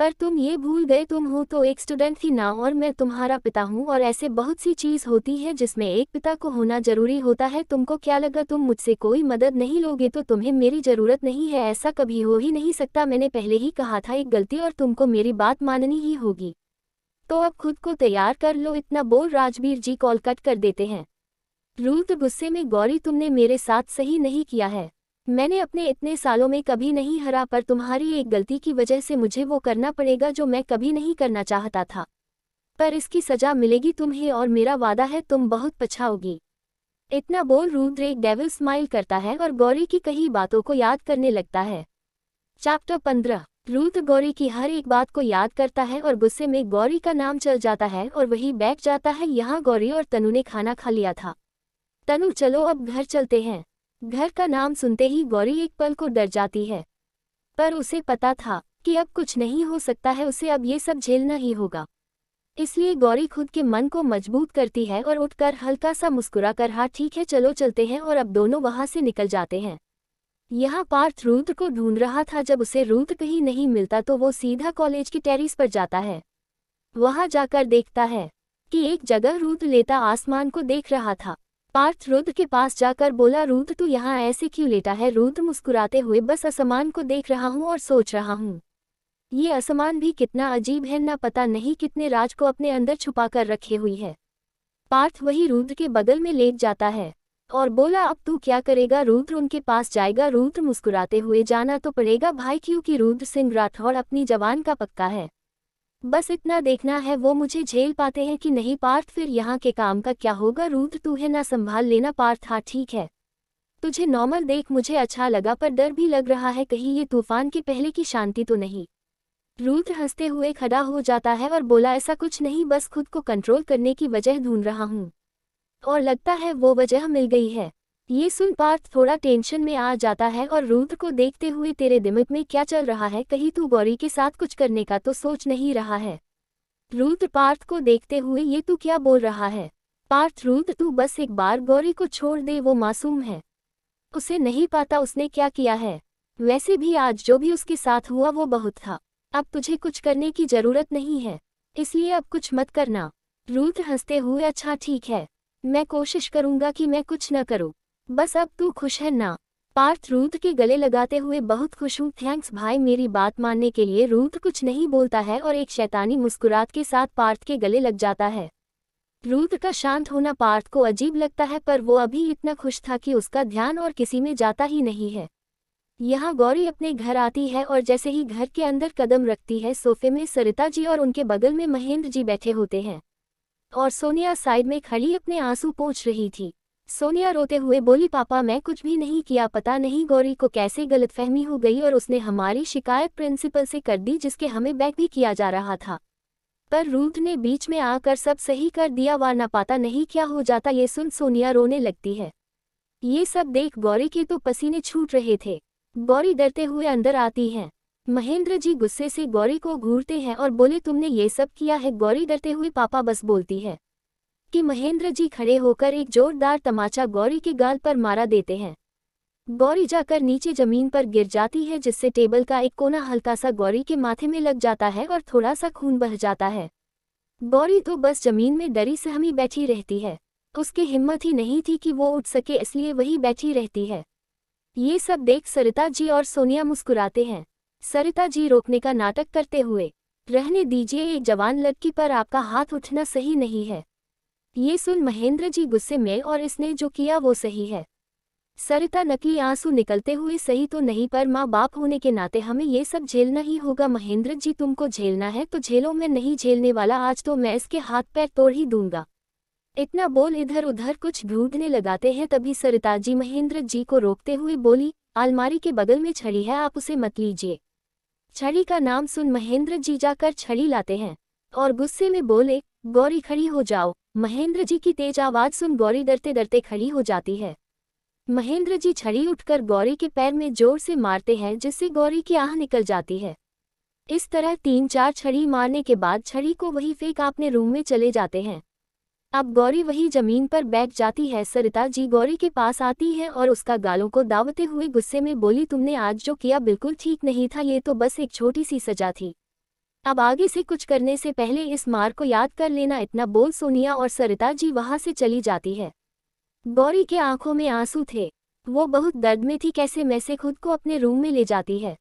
पर तुम ये भूल गए तुम हो तो एक स्टूडेंट ही ना, और मैं तुम्हारा पिता हूँ, और ऐसे बहुत सी चीज़ होती है जिसमें एक पिता को होना जरूरी होता है। तुमको क्या लगा तुम मुझसे कोई मदद नहीं लोगे तो तुम्हें मेरी ज़रूरत नहीं है? ऐसा कभी हो ही नहीं सकता, मैंने पहले ही कहा था, एक गलती और तुमको मेरी बात माननी ही होगी, तो अब खुद को तैयार कर लो। इतना बोल राजबीर जी कॉल कट कर देते हैं। रुद्र गुस्से में, गौरी तुमने मेरे साथ सही नहीं किया है, मैंने अपने इतने सालों में कभी नहीं हरा, पर तुम्हारी एक गलती की वजह से मुझे वो करना पड़ेगा जो मैं कभी नहीं करना चाहता था, पर इसकी सजा मिलेगी तुम्हें और मेरा वादा है तुम बहुत पछताओगी। इतना बोल रुद्र एक डेविल स्माइल करता है और गौरी की कही बातों को याद करने लगता है। चैप्टर 15। रुद्र गौरी की हर एक बात को याद करता है और गुस्से में गौरी का नाम चल जाता है और वही बैठ जाता है। यहाँ गौरी और तनु ने खाना खा लिया था। तनु चलो अब घर चलते हैं। घर का नाम सुनते ही गौरी एक पल को डर जाती है, पर उसे पता था कि अब कुछ नहीं हो सकता है, उसे अब ये सब झेलना ही होगा। इसलिए गौरी खुद के मन को मजबूत करती है और उठकर हल्का सा मुस्कुरा कर हाँ ठीक है चलो चलते हैं, और अब दोनों वहां से निकल जाते हैं। यहाँ पार्थ रुद्र को ढूंढ रहा था। जब उसे रुद्र कहीं नहीं मिलता तो वो सीधा कॉलेज की टेरेस पर जाता है। वहां जाकर देखता है कि एक जगह रुद्र लेटा आसमान को देख रहा था। पार्थ रुद्र के पास जाकर बोला, रुद्र तू यहाँ ऐसे क्यों लेटा है? रुद्र मुस्कुराते हुए, बस आसमान को देख रहा हूँ और सोच रहा हूँ। ये आसमान भी कितना अजीब है, ना पता नहीं कितने राज को अपने अंदर छुपा कर रखे हुई है। पार्थ वही रुद्र के बगल में लेट जाता है और बोला, अब तू क्या करेगा? रुद्र उनके पास जाएगा। रुद्र मुस्कुराते हुए, जाना तो पड़ेगा भाई, क्योंकि रुद्र सिंह राठौड़ अपनी जवान का पक्का है। बस इतना देखना है वो मुझे झेल पाते हैं कि नहीं। पार्थ फिर यहाँ के काम का क्या होगा? रुद्र तू है ना, संभाल लेना। पार्थ हाँ ठीक है। तुझे नॉर्मल देख मुझे अच्छा लगा, पर डर भी लग रहा है, कहीं ये तूफान के पहले की शांति तो नहीं। रुद्र हंसते हुए खड़ा हो जाता है और बोला, ऐसा कुछ नहीं, बस खुद को कंट्रोल करने की वजह ढूंढ रहा हूँ और लगता है वो वजह मिल गई है। ये सुन पार्थ थोड़ा टेंशन में आ जाता है और रुद्र को देखते हुए, तेरे दिमाग में क्या चल रहा है? कहीं तू गौरी के साथ कुछ करने का तो सोच नहीं रहा है? रुद्र पार्थ को देखते हुए, ये तू क्या बोल रहा है? पार्थ, रुद्र तू बस एक बार गौरी को छोड़ दे, वो मासूम है, उसे नहीं पता उसने क्या किया है। वैसे भी आज जो भी उसके साथ हुआ वो बहुत था। अब तुझे कुछ करने की जरूरत नहीं है, इसलिए अब कुछ मत करना। रुद्र हंसते हुए, अच्छा ठीक है, मैं कोशिश करूंगा कि मैं कुछ न करूं, बस अब तू खुश है ना? पार्थ रुद्र के गले लगाते हुए, बहुत खुश हूँ, थैंक्स भाई मेरी बात मानने के लिए। रुद्र कुछ नहीं बोलता है और एक शैतानी मुस्कुराहट के साथ पार्थ के गले लग जाता है। रुद्र का शांत होना पार्थ को अजीब लगता है, पर वो अभी इतना खुश था कि उसका ध्यान और किसी में जाता ही नहीं है। यहाँ गौरी अपने घर आती है और जैसे ही घर के अंदर कदम रखती है, सोफे में सरिता जी और उनके बगल में महेंद्र जी बैठे होते हैं और सोनिया साइड में खड़ी अपने आंसू पोंछ रही थी। सोनिया रोते हुए बोली, पापा मैं कुछ भी नहीं किया, पता नहीं गौरी को कैसे गलतफहमी हो गई और उसने हमारी शिकायत प्रिंसिपल से कर दी, जिसके हमें बैक भी किया जा रहा था, पर रुद्र ने बीच में आकर सब सही कर दिया, वरना पता नहीं क्या हो जाता। ये सुन सोनिया रोने लगती है। ये सब देख गौरी के तो पसीने छूट रहे थे। गौरी डरते हुए अंदर आती है। महेंद्र जी गुस्से से गौरी को घूरते हैं और बोले, तुमने ये सब किया है? गौरी डरते हुए पापा बस बोलती है कि महेंद्र जी खड़े होकर एक जोरदार तमाचा गौरी के गाल पर मारा देते हैं। गौरी जाकर नीचे जमीन पर गिर जाती है, जिससे टेबल का एक कोना हल्का सा गौरी के माथे में लग जाता है और थोड़ा सा खून बह जाता है। गौरी तो बस जमीन में डरी सहमी बैठी रहती है। उसकी हिम्मत ही नहीं थी कि वो उठ सके, इसलिए वही बैठी रहती है। ये सब देख सरिता जी और सोनिया मुस्कुराते हैं। सरिता जी रोकने का नाटक करते हुए, रहने दीजिए, एक जवान लड़की पर आपका हाथ उठना सही नहीं है। ये सुन महेंद्र जी गुस्से में, और इसने जो किया वो सही है। सरिता नकली आंसू निकलते हुए, सही तो नहीं, पर माँ बाप होने के नाते हमें ये सब झेलना ही होगा। महेंद्र जी तुमको झेलना है तो झेलो, मैं नहीं झेलने वाला, आज तो मैं इसके हाथ पैर तोड़ ही दूंगा। इतना बोल इधर उधर कुछ ढूंढने लगाते हैं, तभी सरिता जी महेंद्र जी को रोकते हुए बोली, अलमारी के बगल में छड़ी है, आप उसे मत लीजिए। छड़ी का नाम सुन महेंद्र जी जाकर छड़ी लाते हैं और गुस्से में बोले, गौरी खड़ी हो जाओ। महेंद्र जी की तेज आवाज सुन गौरी डरते डरते खड़ी हो जाती है। महेंद्र जी छड़ी उठकर गौरी के पैर में जोर से मारते हैं, जिससे गौरी की आह निकल जाती है। इस तरह 3-4 छड़ी मारने के बाद छड़ी को वही फेंक अपने रूम में चले जाते हैं। अब गौरी वही जमीन पर बैठ जाती है। सरिता जी गौरी के पास आती है और उसका गालों को दावते हुए गुस्से में बोली, तुमने आज जो किया बिल्कुल ठीक नहीं था, ये तो बस एक छोटी सी सजा थी, अब आगे से कुछ करने से पहले इस मार को याद कर लेना। इतना बोल सोनिया और सरिता जी वहां से चली जाती है। गौरी के आंखों में आंसू थे, वो बहुत दर्द में थी। कैसे मैसे खुद को अपने रूम में ले जाती है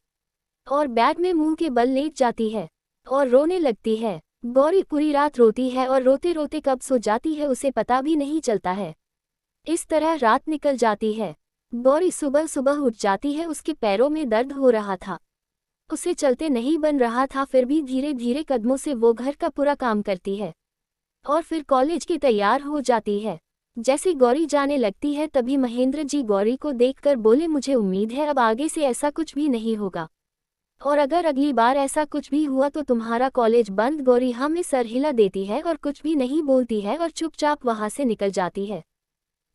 और बैग में मुंह के बल लेट जाती है और रोने लगती है। गौरी पूरी रात रोती है और रोते रोते कब सो जाती है उसे पता भी नहीं चलता है। इस तरह रात निकल जाती है। गौरी सुबह सुबह उठ जाती है, उसके पैरों में दर्द हो रहा था, उसे चलते नहीं बन रहा था, फिर भी धीरे धीरे कदमों से वो घर का पूरा काम करती है और फिर कॉलेज की तैयार हो जाती है। जैसे गौरी जाने लगती है तभी महेंद्र जी गौरी को देखकर बोले, मुझे उम्मीद है अब आगे से ऐसा कुछ भी नहीं होगा, और अगर अगली बार ऐसा कुछ भी हुआ तो तुम्हारा कॉलेज बंद। गौरी हमें सर हिला देती है और कुछ भी नहीं बोलती है और चुपचाप वहां से निकल जाती है।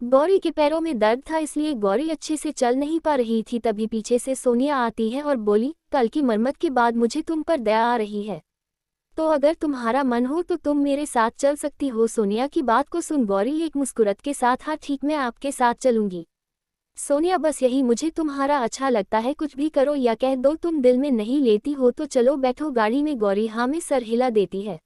गौरी के पैरों में दर्द था इसलिए गौरी अच्छे से चल नहीं पा रही थी। तभी पीछे से सोनिया आती है और बोली, कल की मरम्मत के बाद मुझे तुम पर दया आ रही है, तो अगर तुम्हारा मन हो तो तुम मेरे साथ चल सकती हो। सोनिया की बात को सुन गौरी एक मुस्कुराहट के साथ, हाँ ठीक, मैं आपके साथ चलूंगी। सोनिया, बस यही, मुझे तुम्हारा अच्छा लगता है, कुछ भी करो या कह दो, तुम दिल में नहीं लेती हो तो चलो बैठो गाड़ी में। गौरी हाँ में सर हिला देती है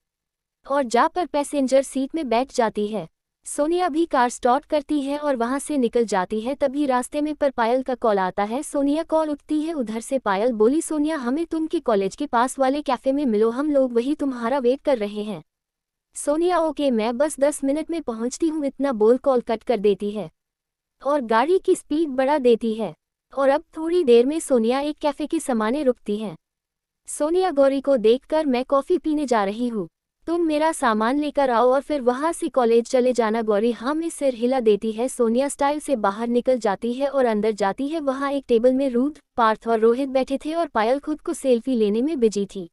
और जा पर पैसेंजर सीट में बैठ जाती है। सोनिया भी कार स्टार्ट करती है और वहां से निकल जाती है। तभी रास्ते में पर पायल का कॉल आता है। सोनिया कॉल उठती है, उधर से पायल बोली, सोनिया हमें तुम के कॉलेज के पास वाले कैफे में मिलो, हम लोग वही तुम्हारा वेट कर रहे हैं। सोनिया ओके, मैं बस 10 मिनट में पहुंचती हूँ, इतना बोल कॉल कट कर देती है और गाड़ी की स्पीड बढ़ा देती है। और अब थोड़ी देर में सोनिया एक कैफे के सामने रुकती है। सोनिया गौरी को देखकर, मैं कॉफी पीने जा रही हूँ, तुम मेरा सामान लेकर आओ और फिर वहां से कॉलेज चले जाना। गौरी हाँ में सिर हिला देती है। सोनिया स्टाइल से बाहर निकल जाती है और अंदर जाती है। वहां एक टेबल में रुद्र, पार्थ और रोहित बैठे थे और पायल खुद को सेल्फी लेने में बिजी थी।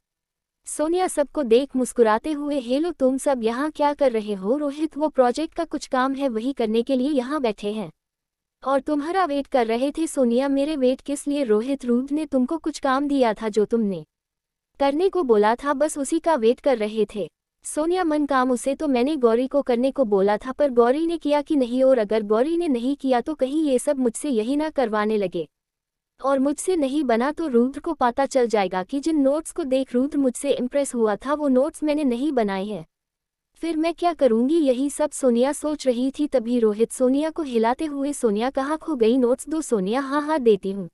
सोनिया सबको देख मुस्कुराते हुए, हेलो तुम सब यहाँ क्या कर रहे हो? रोहित, वो प्रोजेक्ट का कुछ काम है वही करने के लिए यहाँ बैठे हैं और तुम्हारा वेट कर रहे थे। सोनिया, मेरे वेट किस लिए? रोहित, रुद्र ने तुमको कुछ काम दिया था जो तुमने करने को बोला था, बस उसी का वेट कर रहे थे। सोनिया, मन काम उसे तो मैंने गौरी को करने को बोला था, पर गौरी ने किया कि नहीं, और अगर गौरी ने नहीं किया तो कहीं ये सब मुझसे यही ना करवाने लगे, और मुझसे नहीं बना तो रुद्र को पता चल जाएगा कि जिन नोट्स को देख रुद्र मुझसे इम्प्रेस हुआ था वो नोट्स मैंने नहीं बनाए हैं, फिर मैं क्या करूंगी? यही सब सोनिया सोच रही थी। तभी रोहित सोनिया को हिलाते हुए, सोनिया कहाँ खो गई? नोट्स दो। सोनिया हाँ हाँ देती हूँ,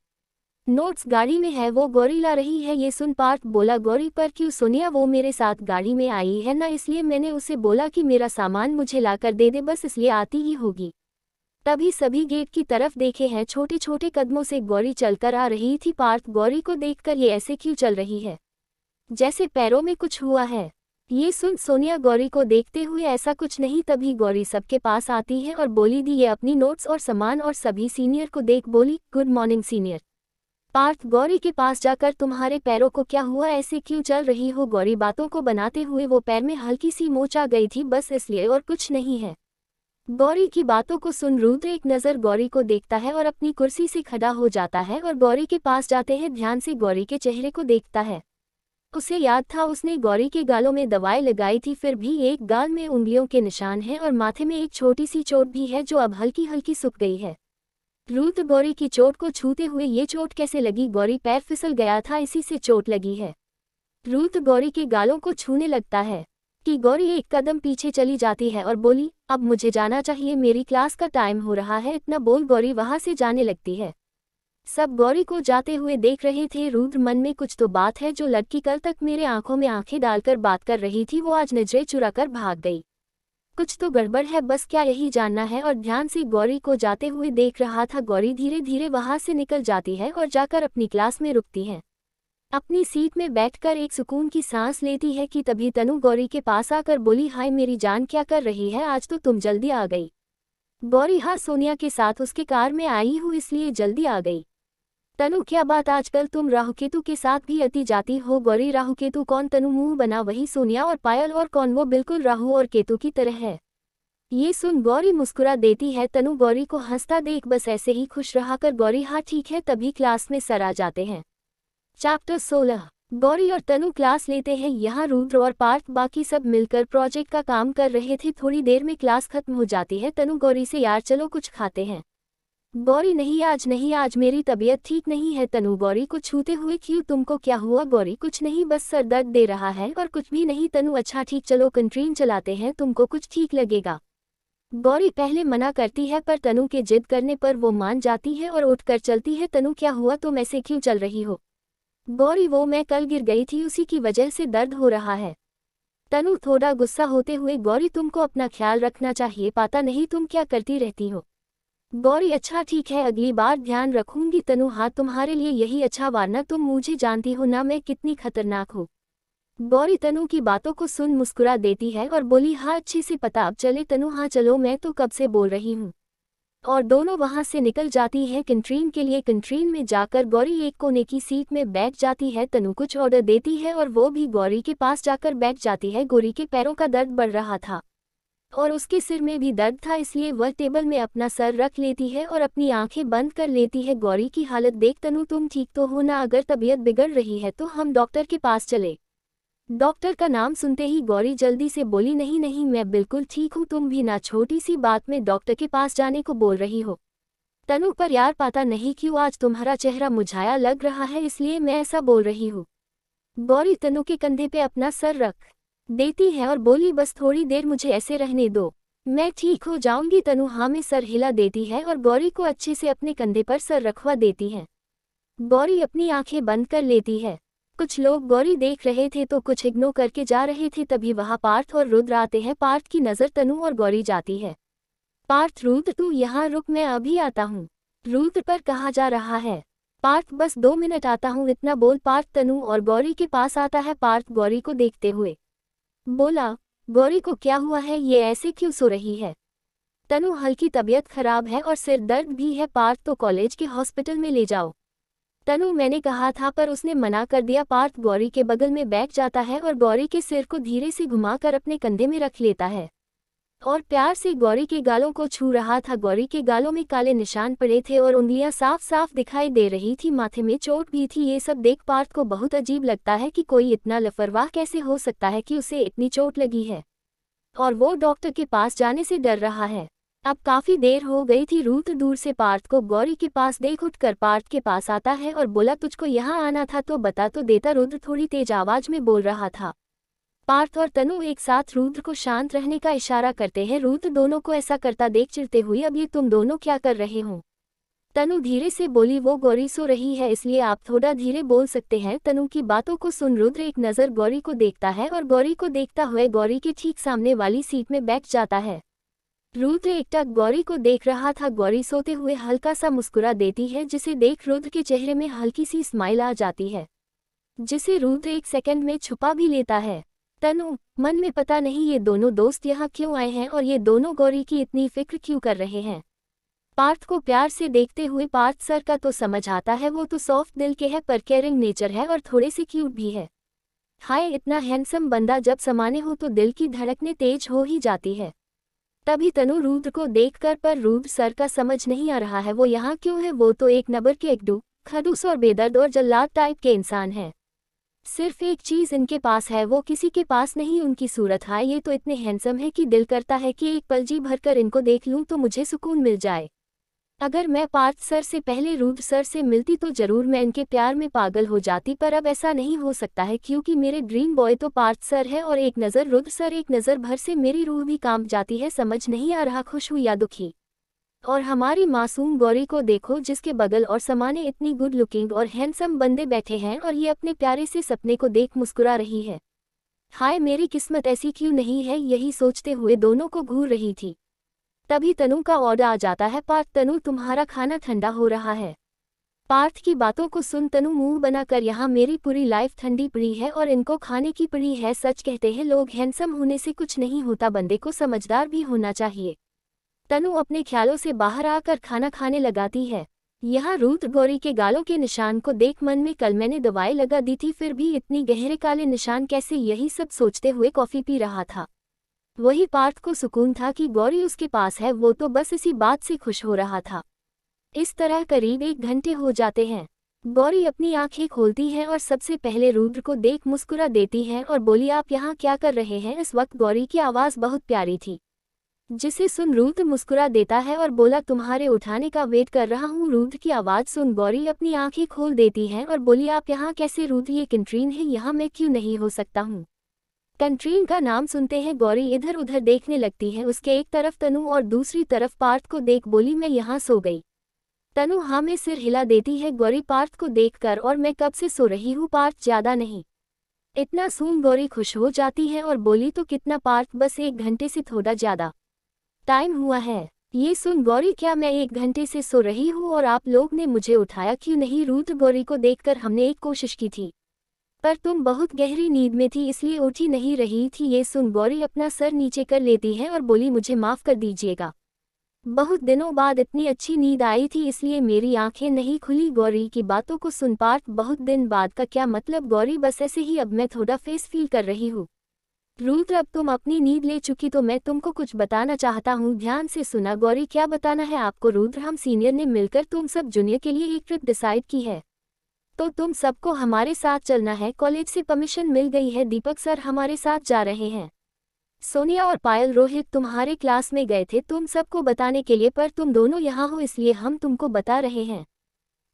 नोट्स गाड़ी में है, वो गौरी ला रही है। ये सुन पार्थ बोला, गौरी पर क्यों? सोनिया, वो मेरे साथ गाड़ी में आई है ना, इसलिए मैंने उसे बोला कि मेरा सामान मुझे ला कर दे दे, बस इसलिए आती ही होगी। तभी सभी गेट की तरफ देखे हैं, छोटे छोटे कदमों से गौरी चलकर आ रही थी। पार्थ गौरी को देखकर, ये ऐसे क्यों चल रही है, जैसे पैरों में कुछ हुआ है। ये सुन सोनिया गौरी को देखते हुए, ऐसा कुछ नहीं। तभी गौरी सबके पास आती है और बोली, दी ये अपनी नोट्स और सामान, और सभी सीनियर को देख बोली, good morning senior. Parth Gauri के पास जाकर, तुम्हारे पैरों को क्या हुआ, ऐसे क्यों चल रही हो? गौरी बातों को बनाते हुए, वो पैर में हल्की सी मोच आ गई थी, बस इसलिए, और कुछ नहीं है। गौरी की बातों को सुन रुद्र एक नज़र गौरी को देखता है और अपनी कुर्सी से खड़ा हो जाता है और गौरी के पास जाते हैं, ध्यान से गौरी के चेहरे को देखता है। उसे याद था उसने गौरी के गालों में दवाई लगाई थी, फिर भी एक गाल में उंगलियों के निशान हैं और माथे में एक छोटी सी चोट भी है जो अब हल्की हल्की सूख गई है। रुद्र गौरी की चोट को छूते हुए, ये चोट कैसे लगी? गौरी, पैर फिसल गया था, इसी से चोट लगी है। रुद्र गौरी के गालों को छूने लगता है कि गौरी एक कदम पीछे चली जाती है और बोली, अब मुझे जाना चाहिए, मेरी क्लास का टाइम हो रहा है। इतना बोल गौरी वहां से जाने लगती है। सब गौरी को जाते हुए देख रहे थे। रुद्र मन में, कुछ तो बात है, जो लड़की कल तक मेरे आंखों में आंखें डालकर बात कर रही थी वो आज नजरें चुराकर भाग गई। कुछ तो गड़बड़ है, बस क्या यही जानना है। और ध्यान से गौरी को जाते हुए देख रहा था। गौरी धीरे धीरे वहां से निकल जाती है और जाकर अपनी क्लास में रुकती है। अपनी सीट में बैठकर एक सुकून की सांस लेती है कि तभी तनु गौरी के पास आकर बोली, हाय मेरी जान, क्या कर रही है? आज तो तुम जल्दी आ गई। गौरी, हाँ सोनिया के साथ उसके कार में आई हूँ इसलिए जल्दी आ गई। तनु, क्या बात, आजकल तुम राहुकेतु के साथ भी अति जाती हो? गौरी, राहुकेतु कौन? तनु मुंह बना, वही सोनिया और पायल, और कौन? वो बिल्कुल राहु और केतु की तरह है। ये सुन गौरी मुस्कुरा देती है। तनु गौरी को हंसता देख बस ऐसे ही खुश रहा कर। गौरी, हाँ ठीक है। तभी क्लास में सर आ जाते हैं। चैप्टर 16। गौरी और तनु क्लास लेते हैं। यहाँ रुद्र और पार्थ बाकी सब मिलकर प्रोजेक्ट का काम कर रहे थे। थोड़ी देर में क्लास खत्म हो जाती है। तनु गौरी से, यार चलो कुछ खाते हैं। गौरी, नहीं आज नहीं, आज मेरी तबीयत ठीक नहीं है। तनु गौरी को छूते हुए, क्यों, तुमको क्या हुआ? गौरी, कुछ नहीं, बस सर दर्द दे रहा है और कुछ भी नहीं। तनु, अच्छा ठीक, चलो कैंटीन चलाते हैं, तुमको कुछ ठीक लगेगा। गौरी पहले मना करती है पर तनु के जिद करने पर वो मान जाती है और उठकर चलती है। तनु, क्या हुआ, तुम ऐसे क्यों चल रही हो? गौरी, वो मैं कल गिर गई थी, उसी की वजह से दर्द हो रहा है। तनु थोड़ा गुस्सा होते हुए, गौरी तुमको अपना ख्याल रखना चाहिए, पता नहीं तुम क्या करती रहती हो। गौरी, अच्छा ठीक है, अगली बार ध्यान रखूंगी। तनु, हाँ तुम्हारे लिए यही अच्छा, वरना तुम मुझे जानती हो ना मैं कितनी खतरनाक हूँ। गौरी तनु की बातों को सुन मुस्कुरा देती है और बोली, हाँ अच्छी सी पता, अब चले। तनु, हाँ चलो, मैं तो कब से बोल रही हूँ। और दोनों वहां से निकल जाती है कैंटीन के लिए। कैंटीन में जाकर गौरी एक कोने की सीट में बैठ जाती है। तनु कुछ ऑर्डर देती है और वो भी गौरी के पास जाकर बैठ जाती है। गौरी के पैरों का दर्द बढ़ रहा था। और उसके सिर में भी दर्द था, इसलिए वह टेबल में अपना सर रख लेती है और अपनी आंखें बंद कर लेती है। गौरी की हालत देख तनु, तुम ठीक तो हो ना? अगर तबीयत बिगड़ रही है तो हम डॉक्टर के पास चले। डॉक्टर का नाम सुनते ही गौरी जल्दी से बोली, नहीं नहीं, मैं बिल्कुल ठीक हूँ, तुम भी ना छोटी सी बात में डॉक्टर के पास जाने को बोल रही हो। तनु, पर यार पता नहीं क्यों आज तुम्हारा चेहरा मुरझाया लग रहा है, इसलिए मैं ऐसा बोल रही हूँ। गौरी तनु के कंधे पे अपना सर रख देती है और बोली, बस थोड़ी देर मुझे ऐसे रहने दो, मैं ठीक हो जाऊंगी। तनु हाँ में सर हिला देती है और गौरी को अच्छे से अपने कंधे पर सर रखवा देती है। गौरी अपनी आंखें बंद कर लेती है। कुछ लोग गौरी देख रहे थे तो कुछ इग्नोर करके जा रहे थे। तभी वहां पार्थ और रुद्र आते हैं। पार्थ की नज़र तनु और गौरी जाती है। पार्थ, रुद्र तू यहाँ रुक, मैं अभी आता हूँ। रुद्र, पर कहाँ जा रहा है? पार्थ, बस 2 मिनट आता हूँ, इतना बोल पार्थ तनु और गौरी के पास आता है। पार्थ गौरी को देखते हुए बोला, गौरी को क्या हुआ है, ये ऐसे क्यों सो रही है? तनु, हल्की तबीयत खराब है और सिर दर्द भी है। पार्थ, तो कॉलेज के हॉस्पिटल में ले जाओ। तनु, मैंने कहा था पर उसने मना कर दिया। पार्थ गौरी के बगल में बैठ जाता है और गौरी के सिर को धीरे से घुमाकर अपने कंधे में रख लेता है और प्यार से गौरी के गालों को छू रहा था। गौरी के गालों में काले निशान पड़े थे और उंगलियां साफ साफ दिखाई दे रही थी, माथे में चोट भी थी। ये सब देख पार्थ को बहुत अजीब लगता है कि कोई इतना लापरवाह कैसे हो सकता है कि उसे इतनी चोट लगी है और वो डॉक्टर के पास जाने से डर रहा है। अब काफी देर हो गई थी। रुद्र दूर से पार्थ को गौरी के पास देख उठकर पार्थ के पास आता है और बोला, तुझको यहाँ आना था तो बता तो देता। रुद्र थोड़ी तेज आवाज में बोल रहा था। पार्थ और तनु एक साथ रुद्र को शांत रहने का इशारा करते हैं। रुद्र दोनों को ऐसा करता देख चिढ़ते हुए, अब ये तुम दोनों क्या कर रहे हो? तनु धीरे से बोली, वो गौरी सो रही है इसलिए आप थोड़ा धीरे बोल सकते हैं। तनु की बातों को सुन रुद्र एक नज़र गौरी को देखता है और गौरी को देखता हुए गौरी के ठीक सामने वाली सीट में बैठ जाता है। रुद्र एकटक गौरी को देख रहा था। गौरी सोते हुए हल्का सा मुस्कुरा देती है, जिसे देख रुद्र के चेहरे में हल्की सी स्माइल आ जाती है, जिसे रुद्र एक सेकंड में छुपा भी लेता है। तनु मन में, पता नहीं ये दोनों दोस्त यहाँ क्यों आए हैं और ये दोनों गौरी की इतनी फिक्र क्यों कर रहे हैं। पार्थ को प्यार से देखते हुए, पार्थ सर का तो समझ आता है, वो तो सॉफ्ट दिल के है पर केयरिंग नेचर है और थोड़े से क्यूट भी है। हाय, इतना हैंडसम बंदा जब समाने हो तो दिल की धड़कनें तेज हो ही जाती है। तभी तनु रुद्र को देखकर, पर रुद्र सर का समझ नहीं आ रहा है वो यहाँ क्यों है। वो तो एक नंबर के एकड़ू, खड़ूस और बेदर्द और जल्लाद टाइप के इंसान है। सिर्फ एक चीज इनके पास है, वो किसी के पास नहीं, उनकी सूरत। हाय, ये तो इतने हैंडसम है कि दिल करता है कि एक पल जी भरकर इनको देख लूं तो मुझे सुकून मिल जाए। अगर मैं पार्थ सर से पहले रुद्र सर से मिलती तो जरूर मैं इनके प्यार में पागल हो जाती, पर अब ऐसा नहीं हो सकता है क्योंकि मेरे ड्रीम बॉय तो पार्थ सर है और एक नज़र रुद्र सर, एक नज़र भर से मेरी रूह भी कांप जाती है। समझ नहीं आ रहा खुश हूँ या दुखी। और हमारी मासूम गौरी को देखो, जिसके बगल और समाने इतनी गुड लुकिंग और हैंडसम बंदे बैठे हैं और ये अपने प्यारे से सपने को देख मुस्कुरा रही है। हाय, मेरी किस्मत ऐसी क्यों नहीं है, यही सोचते हुए दोनों को घूर रही थी। तभी तनु का ऑर्डर आ जाता है। पार्थ, तनु तुम्हारा खाना ठंडा हो रहा है। पार्थ की बातों को सुन तनु मुंह बनाकर, यहाँ मेरी पूरी लाइफ ठंडी पड़ी है और इनको खाने की पड़ी है। सच कहते हैं लोग, हैंडसम होने से कुछ नहीं होता, बंदे को समझदार भी होना चाहिए। तनु अपने ख्यालों से बाहर आकर खाना खाने लगाती है। यहाँ रुद्र गौरी के गालों के निशान को देख मन में, कल मैंने दवाई लगा दी थी फिर भी इतनी गहरे काले निशान कैसे, यही सब सोचते हुए कॉफी पी रहा था। वही पार्थ को सुकून था कि गौरी उसके पास है, वो तो बस इसी बात से खुश हो रहा था। इस तरह करीब 1 घंटे हो जाते हैं। गौरी अपनी आंखें खोलती है और सबसे पहले रुद्र को देख मुस्कुरा देती है और बोली, आप यहाँ क्या कर रहे हैं? इस वक्त गौरी की आवाज़ बहुत प्यारी थी, जिसे सुन रुद्र मुस्कुरा देता है और बोला, तुम्हारे उठाने का वेट कर रहा हूँ। रुद्र की आवाज़ सुन गौरी अपनी आंखें खोल देती है और बोली, आप यहाँ कैसे? रुद्र, ये कैंटीन है, यहाँ मैं क्यों नहीं हो सकता हूँ? कैंटीन का नाम सुनते हैं गौरी इधर उधर देखने लगती है। उसके एक तरफ तनु और दूसरी तरफ पार्थ को देख बोली, मैं यहाँ सो गई। तनु हाँ में सिर हिला देती है गौरी पार्थ को देखकर, और मैं कब से सो रही हूँ पार्थ, ज़्यादा नहीं। इतना सुन गौरी खुश हो जाती है और बोली, तो कितना पार्थ? बस 1 घंटे से थोड़ा ज़्यादा टाइम हुआ है। ये सुन गौरी, क्या मैं 1 घंटे से सो रही हूँ और आप लोग ने मुझे उठाया क्यों नहीं? रुद्र गौरी को देखकर, हमने एक कोशिश की थी पर तुम बहुत गहरी नींद में थी इसलिए उठी नहीं रही थी। ये सुन गौरी अपना सर नीचे कर लेती है और बोली, मुझे माफ़ कर दीजिएगा, बहुत दिनों बाद इतनी अच्छी नींद आई थी इसलिए मेरी आंखें नहीं खुली। गौरी की बातों को सुन पार्थ, बहुत दिन बाद का क्या मतलब गौरी? बस ऐसे ही, अब मैं थोड़ा फेस फील कर रही हूँ। रुद्र अब तुम अपनी नींद ले चुकी तो मैं तुमको कुछ बताना चाहता हूँ, ध्यान से सुना। गौरी क्या बताना है आपको? रुद्र हम सीनियर ने मिलकर तुम सब जूनियर के लिए एक ट्रिप डिसाइड की है, तो तुम सबको हमारे साथ चलना है। कॉलेज से परमिशन मिल गई है, दीपक सर हमारे साथ जा रहे हैं। सोनिया और पायल रोहित तुम्हारे क्लास में गए थे तुम सबको बताने के लिए, पर तुम दोनों यहाँ हो इसलिए हम तुमको बता रहे हैं।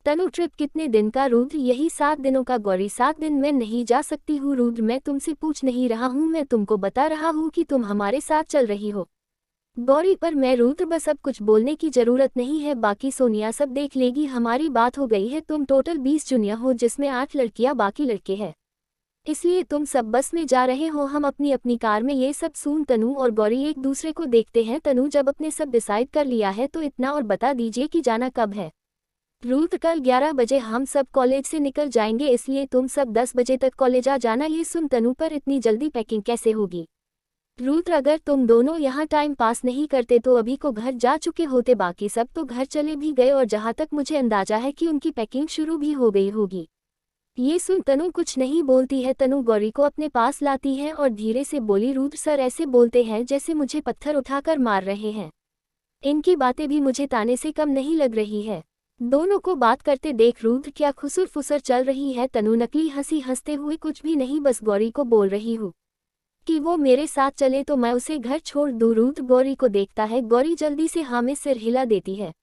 तनु ट्रिप कितने दिन का? रुद्र यही 7 दिनों का। गौरी 7 दिन मैं नहीं जा सकती हूँ। रुद्र मैं तुमसे पूछ नहीं रहा हूँ, मैं तुमको बता रहा हूँ कि तुम हमारे साथ चल रही हो। गौरी पर मैं रुद्र बस अब कुछ बोलने की जरूरत नहीं है, बाकी सोनिया सब देख लेगी। हमारी बात हो गई है, तुम टोटल 20 जूनियर हो जिसमें 8 लड़कियां बाकी लड़के हैं, इसलिए तुम सब बस में जा रहे हो, हम अपनी अपनी कार में। ये सब सुन तनु और गौरी एक दूसरे को देखते हैं। तनु जब अपने सब डिसाइड कर लिया है तो इतना और बता दीजिए कि जाना कब है? रुद्र कल 11 बजे हम सब कॉलेज से निकल जाएंगे, इसलिए तुम सब 10 बजे तक कॉलेज आ जाना। ये सुन तनु पर इतनी जल्दी पैकिंग कैसे होगी? रुद्र अगर तुम दोनों यहाँ टाइम पास नहीं करते तो अभी को घर जा चुके होते, बाकी सब तो घर चले भी गए और जहाँ तक मुझे अंदाजा है कि उनकी पैकिंग शुरू भी हो गई होगी। ये सुन तनु कुछ नहीं बोलती है। तनु गौरी को अपने पास लाती है और धीरे से बोली, रुद्र सर ऐसे बोलते हैं जैसे मुझे पत्थर उठाकर मार रहे हैं। इनकी बातें भी मुझे ताने से कम नहीं लग रही है। दोनों को बात करते देख रुद्र क्या खुसर फुसर चल रही है। तनु नकली हंसी हंसते हुए, कुछ भी नहीं, बस गौरी को बोल रही हूँ कि वो मेरे साथ चले तो मैं उसे घर छोड़ दूँ। रुद्र गौरी को देखता है, गौरी जल्दी से हाँ में सिर हिला देती है।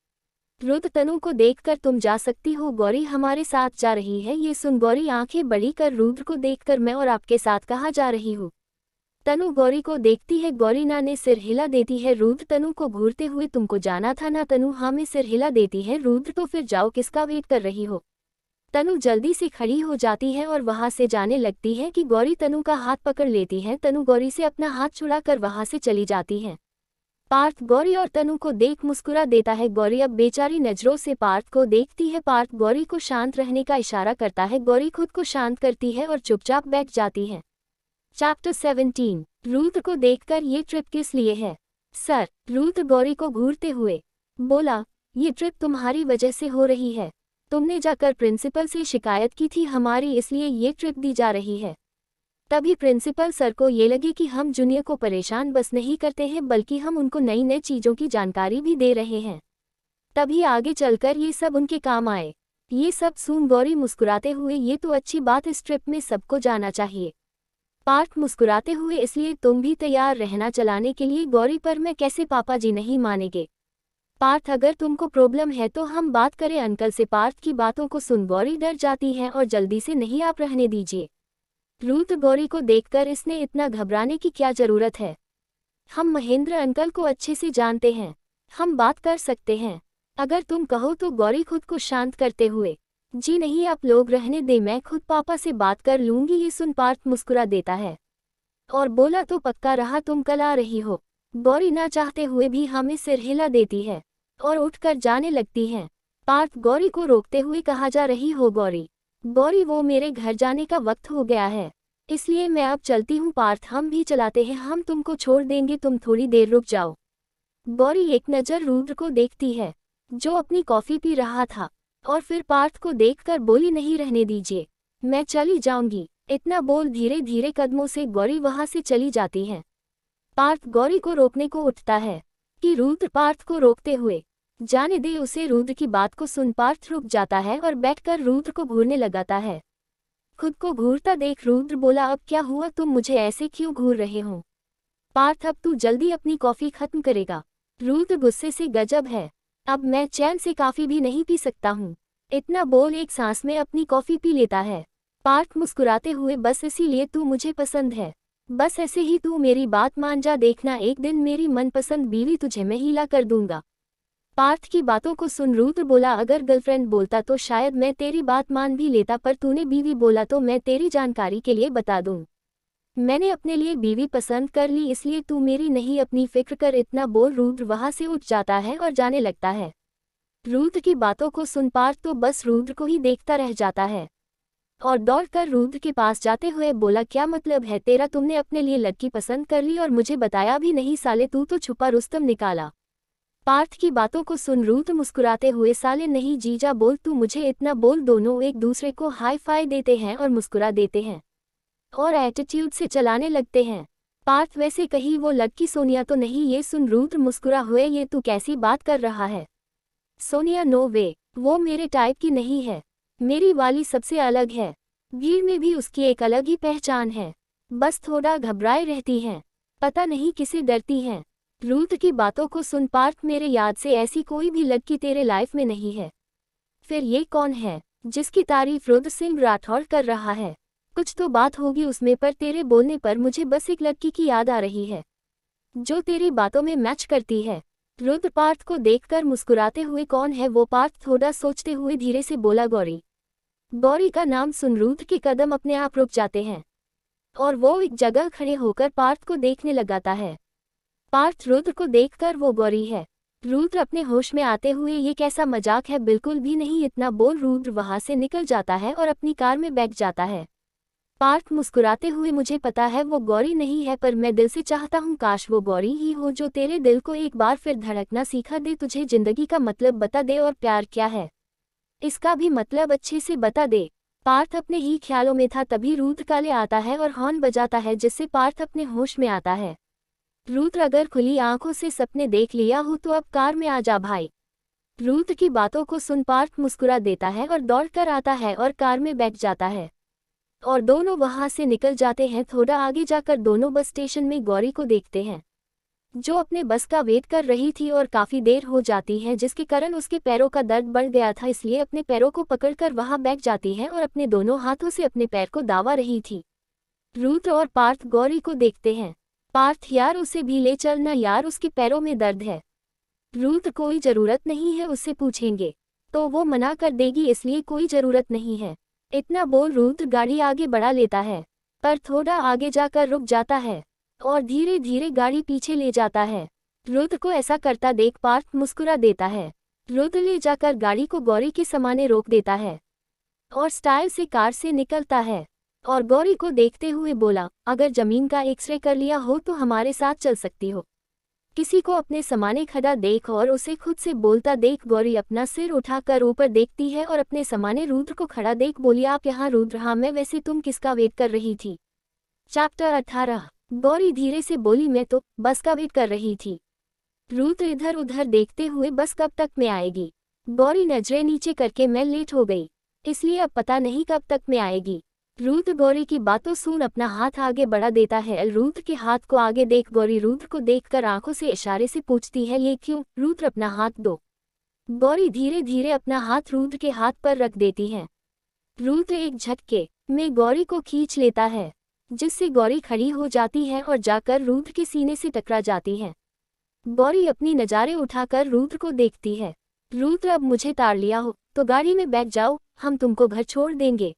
रुद्र तनु को देखकर तुम जा सकती हो, गौरी हमारे साथ जा रही है। ये सुन गौरी आंखें बड़ी कर रुद्र को देखकर, मैं और आपके साथ कहाँ जा रही हूँ? तनु गौरी को देखती है, गौरी ना ने सिर हिला देती है। रुद्र तनु को घूरते हुए, तुमको जाना था ना? तनु हाँ में सिर हिला देती है। रुद्र तो फिर जाओ, किसका वेट कर रही हो? तनु जल्दी से खड़ी हो जाती है और वहां से जाने लगती है कि गौरी तनु का हाथ पकड़ लेती है। तनु गौरी से अपना हाथ छुड़ाकर वहां से चली जाती है। पार्थ गौरी और तनु को देख मुस्कुरा देता है। गौरी अब बेचारी नजरों से पार्थ को देखती है। पार्थ गौरी को शांत रहने का इशारा करता है। गौरी खुद को शांत करती है और चुपचाप बैठ जाती है। चैप्टर 17। रुद्र को देखकर ये ट्रिप किस लिए है सर? रुद्र गौरी को घूरते हुए बोला, ये ट्रिप तुम्हारी वजह से हो रही है। तुमने जाकर प्रिंसिपल से शिकायत की थी हमारी, इसलिए ये ट्रिप दी जा रही है। तभी प्रिंसिपल सर को ये लगे कि हम जूनियर को परेशान बस नहीं करते हैं, बल्कि हम उनको नई नई चीज़ों की जानकारी भी दे रहे हैं, तभी आगे चलकर ये सब उनके काम आए। ये सब सुन गौरी मुस्कुराते हुए, ये तो अच्छी बात, इस ट्रिप में सबको जाना चाहिए। पार्थ मुस्कुराते हुए, इसलिए तुम भी तैयार रहना चलाने के लिए। गौरी पर मैं कैसे, पापा जी नहीं मानेंगे। पार्थ अगर तुमको प्रॉब्लम है तो हम बात करें अंकल से। पार्थ की बातों को सुन गौरी डर जाती है और जल्दी से, नहीं आप रहने दीजिए। रुद्र गौरी को देखकर, इसने इतना घबराने की क्या जरूरत है? हम महेंद्र अंकल को अच्छे से जानते हैं, हम बात कर सकते हैं अगर तुम कहो तो। गौरी खुद को शांत करते हुए, जी नहीं आप लोग रहने दे, मैं खुद पापा से बात कर लूंगी। ये सुन पार्थ मुस्कुरा देता है और बोला, तो पक्का रहा तुम कल आ रही हो? गौरी ना चाहते हुए भी हमें सिर हिला देती है और उठकर जाने लगती है। पार्थ गौरी को रोकते हुए, कहाँ जा रही हो गौरी? गौरी वो मेरे घर जाने का वक्त हो गया है, इसलिए मैं अब चलती हूँ। पार्थ हम भी चलाते हैं, हम तुमको छोड़ देंगे, तुम थोड़ी देर रुक जाओ। गौरी एक नज़र रुद्र को देखती है जो अपनी कॉफ़ी पी रहा था और फिर पार्थ को देखकर बोली, नहीं रहने दीजिए, मैं चली जाऊंगी। इतना बोल धीरे धीरे कदमों से गौरी वहां से चली जाती है। पार्थ गौरी को रोकने को उठता है कि रुद्र पार्थ को रोकते हुए, जाने दे उसे। रुद्र की बात को सुन पार्थ रुक जाता है और बैठकर रुद्र को घूरने लगाता है। खुद को घूरता देख रुद्र बोला, अब क्या हुआ, तुम मुझे ऐसे क्यों घूर रहे हो? पार्थ अब तू जल्दी अपनी कॉफ़ी खत्म करेगा। रुद्र गुस्से से, गजब है, अब मैं चैन से कॉफ़ी भी नहीं पी सकता हूँ। इतना बोल एक सांस में अपनी कॉफ़ी पी लेता है। पार्थ मुस्कुराते हुए, बस इसीलिए तू मुझे पसंद है, बस ऐसे ही तू मेरी बात मान जा, देखना एक दिन मेरी मनपसंद बीवी तुझे मैं हीला कर दूंगा। पार्थ की बातों को सुन रुद्र बोला, अगर गर्लफ्रेंड बोलता तो शायद मैं तेरी बात मान भी लेता, पर तूने बीवी बोला तो मैं तेरी जानकारी के लिए बता दूं, मैंने अपने लिए बीवी पसंद कर ली, इसलिए तू मेरी नहीं अपनी फिक्र कर। इतना बोल रुद्र वहां से उठ जाता है और जाने लगता है। रुद्र की बातों को सुन पार्थ तो बस रुद्र को ही देखता रह जाता है और दौड़कर रुद्र के पास जाते हुए बोला, क्या मतलब है तेरा, तुमने अपने लिए लड़की पसंद कर ली और मुझे बताया भी नहीं, साले तू तो छुपा रुस्तम निकाला। पार्थ की बातों को सुन रुद्र मुस्कुराते हुए, साले नहीं जीजा बोल तू मुझे, इतना बोल दोनों एक दूसरे को हाई फाई देते हैं और मुस्कुरा देते हैं और एटीट्यूड से चलाने लगते हैं। पार्थ वैसे कहीं वो लड़की सोनिया तो नहीं? ये सुन रुद्र मुस्कुरा हुए, ये तू कैसी बात कर रहा है? सोनिया नो वे, वो मेरे टाइप की नहीं है। मेरी वाली सबसे अलग है। भीड़ में भी उसकी एक अलग ही पहचान है। बस थोड़ा घबराए रहती हैं। पता नहीं किसे डरती हैं। रुद्र की बातों को सुन पार्थ, मेरे याद से ऐसी कोई भी लड़की तेरे लाइफ में नहीं है। फिर ये कौन है जिसकी तारीफ रुद्र सिंह राठौड़ कर रहा है? कुछ तो बात होगी उसमें, पर तेरे बोलने पर मुझे बस एक लड़की की याद आ रही है जो तेरी बातों में मैच करती है। रुद्र पार्थ को देखकर मुस्कुराते हुए, कौन है वो? पार्थ थोड़ा सोचते हुए धीरे से बोला, गौरी। गौरी का नाम सुन रुद्र के कदम अपने आप रुक जाते हैं और वो एक जगह खड़े होकर पार्थ को देखने लगाता है। पार्थ रुद्र को देखकर, वो गौरी है। रुद्र अपने होश में आते हुए, ये कैसा मजाक है? बिल्कुल भी नहीं। इतना बोल रुद्र वहां से निकल जाता है और अपनी कार में बैठ जाता है। पार्थ मुस्कुराते हुए, मुझे पता है वो गौरी नहीं है, पर मैं दिल से चाहता हूँ काश वो गौरी ही हो जो तेरे दिल को एक बार फिर धड़कना सिखा दे, तुझे जिंदगी का मतलब बता दे और प्यार क्या है इसका भी मतलब अच्छे से बता दे। पार्थ अपने ही ख्यालों में था, तभी रुद्र काले आता है और हॉर्न बजाता है, जिससे पार्थ अपने होश में आता है। रुद्र, अगर खुली आंखों से सपने देख लिया हो तो अब कार में आ जा भाई। रुद्र की बातों को सुन पार्थ मुस्कुरा देता है और दौड़कर आता है और कार में बैठ जाता है और दोनों वहां से निकल जाते हैं। थोड़ा आगे जाकर दोनों बस स्टेशन में गौरी को देखते हैं जो अपने बस का वेट कर रही थी और काफी देर हो जाती है, जिसके कारण उसके पैरों का दर्द बढ़ गया था, इसलिए अपने पैरों को पकड़कर वहां बैठ जाती है और अपने दोनों हाथों से अपने पैर को दावा रही थी। रुद्र और पार्थ गौरी को देखते हैं। पार्थ, यार उसे भी ले चलना यार, उसके पैरों में दर्द है। रुद्र, कोई जरूरत नहीं है, उससे पूछेंगे तो वो मना कर देगी, इसलिए कोई जरूरत नहीं है। इतना बोल रुद्र गाड़ी आगे बढ़ा लेता है, पर थोड़ा आगे जाकर रुक जाता है और धीरे धीरे गाड़ी पीछे ले जाता है। रुद्र को ऐसा करता देख पार्थ मुस्कुरा देता है। रुद्र ले जाकर गाड़ी को गौरी के सामने रोक देता है और स्टाइल से कार से निकलता है और गौरी को देखते हुए बोला, अगर जमीन का एक्सरे कर लिया हो तो हमारे साथ चल सकती हो। किसी को अपने सामने खड़ा देख और उसे खुद से बोलता देख गौरी अपना सिर उठाकर ऊपर देखती है और अपने सामने रुद्र को खड़ा देख बोली, आप यहाँ? रुद्र, हाँ मैं। वैसे तुम किसका वेट कर रही थी? चैप्टर 18। गौरी धीरे से बोली, मैं तो बस का वेट कर रही थी। रुद्र इधर उधर देखते हुए, बस कब तक में आएगी? गौरी नजरें नीचे करके, मैं लेट हो गई इसलिए अब पता नहीं कब तक में आएगी। रुद्र गौरी की बातों सुन अपना हाथ आगे बढ़ा देता है। रुद्र के हाथ को आगे देख गौरी रुद्र को देखकर आंखों से इशारे से पूछती है, ये क्यों? रुद्र, अपना हाथ दो। गौरी धीरे धीरे अपना हाथ रुद्र के हाथ पर रख देती है। रुद्र एक झटके में गौरी को खींच लेता है, जिससे गौरी खड़ी हो जाती है और जाकर रुद्र के सीने से टकरा जाती है। गौरी अपनी नज़ारे उठाकर रुद्र को देखती है। रुद्र, अब मुझे तार लिया हो तो गाड़ी में बैठ जाओ, हम तुमको घर छोड़ देंगे।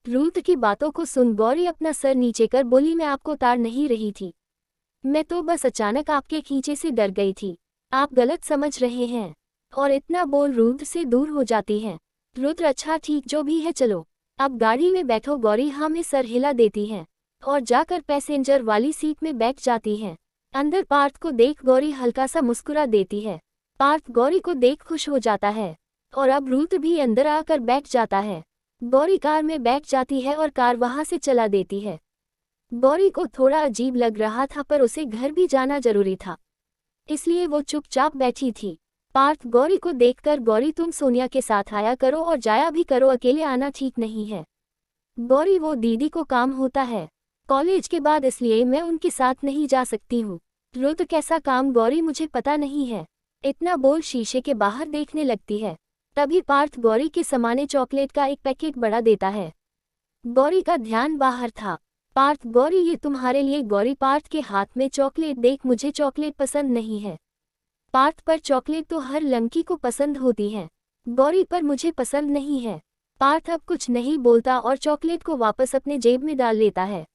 रुद्र की बातों को सुन गौरी अपना सर नीचे कर बोली, मैं आपको तार नहीं रही थी, मैं तो बस अचानक आपके खींचे से डर गई थी, आप गलत समझ रहे हैं। और इतना बोल रुद्र से दूर हो जाती है। रुद्र, अच्छा ठीक, जो भी है चलो अब गाड़ी में बैठो। गौरी हाँ में सर हिला देती है और जाकर पैसेंजर वाली सीट में बैठ जाती है। अंदर पार्थ को देख गौरी हल्का सा मुस्कुरा देती है। पार्थ गौरी को देख खुश हो जाता है और अब रुद्र भी अंदर आकर बैठ जाता है। गौरी कार में बैठ जाती है और कार वहां से चला देती है। गौरी को थोड़ा अजीब लग रहा था, पर उसे घर भी जाना जरूरी था, इसलिए वो चुपचाप बैठी थी। पार्थ गौरी को देखकर, गौरी तुम सोनिया के साथ आया करो और जाया भी करो, अकेले आना ठीक नहीं है। गौरी, वो दीदी को काम होता है कॉलेज के बाद, इसलिए मैं उनके साथ नहीं जा सकती हूँ। रुद्र, कैसा काम? गौरी, मुझे पता नहीं है। इतना बोल शीशे के बाहर देखने लगती है। तभी पार्थ गौरी के सामने चॉकलेट का एक पैकेट बढ़ा देता है। गौरी का ध्यान बाहर था। पार्थ, गौरी ये तुम्हारे लिए। गौरी पार्थ के हाथ में चॉकलेट देख, मुझे चॉकलेट पसंद नहीं है। पार्थ, पर चॉकलेट तो हर लड़की को पसंद होती है। गौरी, पर मुझे पसंद नहीं है। पार्थ अब कुछ नहीं बोलता और चॉकलेट को वापस अपने जेब में डाल लेता है।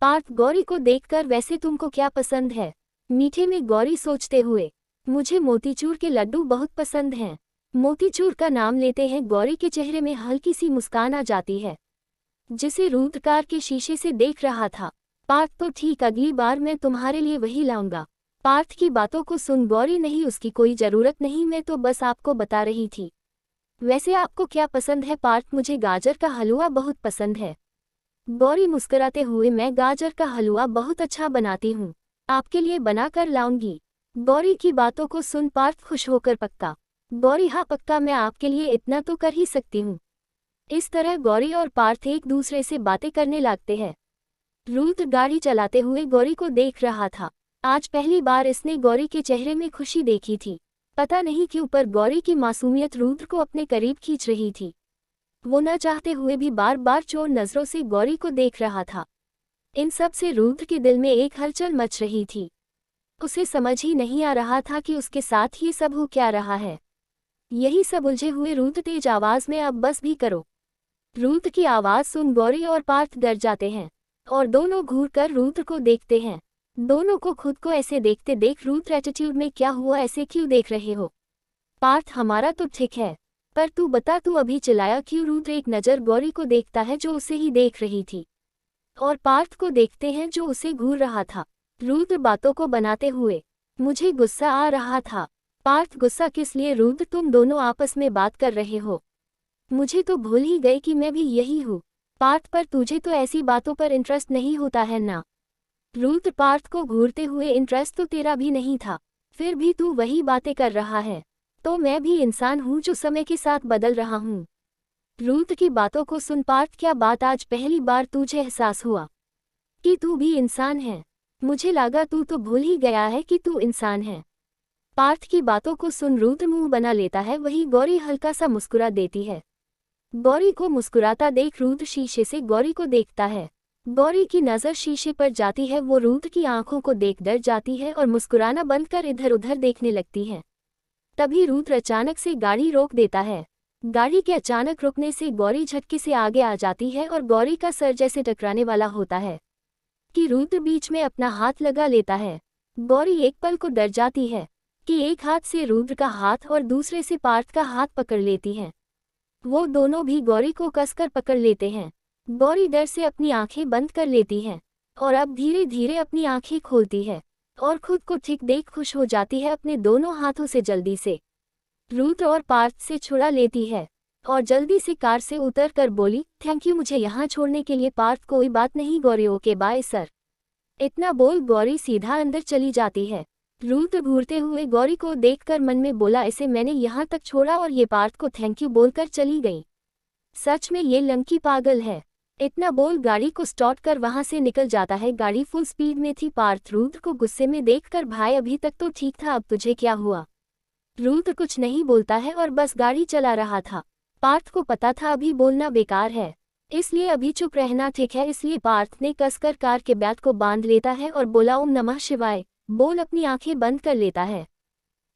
पार्थ गौरी को देखकर, वैसे तुमको क्या पसंद है मीठे में? गौरी सोचते हुए, मुझे मोतीचूर के लड्डू बहुत पसंद हैं। मोतीचूर का नाम लेते हैं गौरी के चेहरे में हल्की सी मुस्कान आ जाती है, जिसे रुद्र कार के शीशे से देख रहा था। पार्थ, तो ठीक, अगली बार मैं तुम्हारे लिए वही लाऊंगा। पार्थ की बातों को सुन गौरी, नहीं उसकी कोई जरूरत नहीं, मैं तो बस आपको बता रही थी। वैसे आपको क्या पसंद है? पार्थ, मुझे गाजर का हलवा बहुत पसंद है। गौरी मुस्कुराते हुए, मैं गाजर का हलवा बहुत अच्छा बनाती हूँ, आपके लिए बना कर लाऊंगी। गौरी की बातों को सुन पार्थ खुश होकर, पक्का? गौरी, हाँ पक्का, मैं आपके लिए इतना तो कर ही सकती हूँ। इस तरह गौरी और पार्थ एक दूसरे से बातें करने लगते हैं। रुद्र गाड़ी चलाते हुए गौरी को देख रहा था। आज पहली बार इसने गौरी के चेहरे में खुशी देखी थी। पता नहीं क्यों, पर गौरी की मासूमियत रुद्र को अपने करीब खींच रही थी। वो न चाहते हुए भी बार बार चोर नजरों से गौरी को देख रहा था। इन सब से रुद्र के दिल में एक हलचल मच रही थी। उसे समझ ही नहीं आ रहा था कि उसके साथ ये सब हो क्या रहा है। यही सब उलझे हुए रुद्र तेज आवाज में, अब बस भी करो। रुद्र की आवाज सुन गौरी और पार्थ डर जाते हैं और दोनों घूर कर रुद्र को देखते हैं। दोनों को खुद को ऐसे देखते देख रुद्र एटीट्यूड में, क्या हुआ, ऐसे क्यों देख रहे हो? पार्थ, हमारा तो ठीक है, पर तू बता, तू अभी चिल्लाया क्यों? रुद्र एक नज़र गौरी को देखता है जो उसे ही देख रही थी, और पार्थ को देखते हैं जो उसे घूर रहा था। रुद्र बातों को बनाते हुए, मुझे गुस्सा आ रहा था। पार्थ, गुस्सा किस लिए? रुद्र, तुम दोनों आपस में बात कर रहे हो, मुझे तो भूल ही गए कि मैं भी यही हूँ। पार्थ, पर तुझे तो ऐसी बातों पर इंटरेस्ट नहीं होता है ना? रुद्र पार्थ को घूरते हुए, इंटरेस्ट तो तेरा भी नहीं था, फिर भी तू वही बातें कर रहा है। तो मैं भी इंसान हूँ जो समय के साथ बदल रहा हूँ। रुद्र की बातों को सुन पार्थ, क्या बात, आज पहली बार तुझे एहसास हुआ कि तू भी इंसान है? मुझे लगा तू तो भूल ही गया है कि तू इंसान है। पार्थ की बातों को सुन रुद्र मुंह बना लेता है। वही गौरी हल्का सा मुस्कुरा देती है। गौरी को मुस्कुराता देख रुद्र शीशे से गौरी को देखता है। गौरी की नज़र शीशे पर जाती है। वो रुद्र की आंखों को देख डर जाती है और मुस्कुराना बंद कर इधर उधर देखने लगती है। तभी रुद्र अचानक से गाड़ी रोक देता है। गाड़ी के अचानक रुकने से गौरी झटके से आगे आ जाती है और गौरी का सर जैसे टकराने वाला होता है कि रुद्र बीच में अपना हाथ लगा लेता है। गौरी एक पल को डर जाती है कि एक हाथ से रुद्र का हाथ और दूसरे से पार्थ का हाथ पकड़ लेती है। वो दोनों भी गौरी को कसकर पकड़ लेते हैं। गौरी डर से अपनी आंखें बंद कर लेती है और अब धीरे धीरे अपनी आंखें खोलती है और खुद को ठीक देख खुश हो जाती है। अपने दोनों हाथों से जल्दी से रुद्र और पार्थ से छुड़ा लेती है और जल्दी से कार से उतर कर बोली, थैंक यू मुझे यहाँ छोड़ने के लिए। पार्थ, कोई बात नहीं गौरी, ओके बाय सर। इतना बोल गौरी सीधा अंदर चली जाती है। रुद्र घूरते हुए गौरी को देखकर मन में बोला, इसे मैंने यहाँ तक छोड़ा और ये पार्थ को थैंक यू बोलकर चली गई। सच में ये लंकी पागल है। इतना बोल गाड़ी को स्टार्ट कर वहां से निकल जाता है। गाड़ी फुल स्पीड में थी। पार्थ रुद्र को गुस्से में देखकर, भाई अभी तक तो ठीक था, अब तुझे क्या हुआ? रुद्र कुछ नहीं बोलता है और बस गाड़ी चला रहा था। पार्थ को पता था अभी बोलना बेकार है, इसलिए अभी चुप रहना ठीक है। इसलिए पार्थ ने कसकर कार के बैट को बांध लेता है और बोला, ओम नमः शिवाय बोल अपनी आंखें बंद कर लेता है।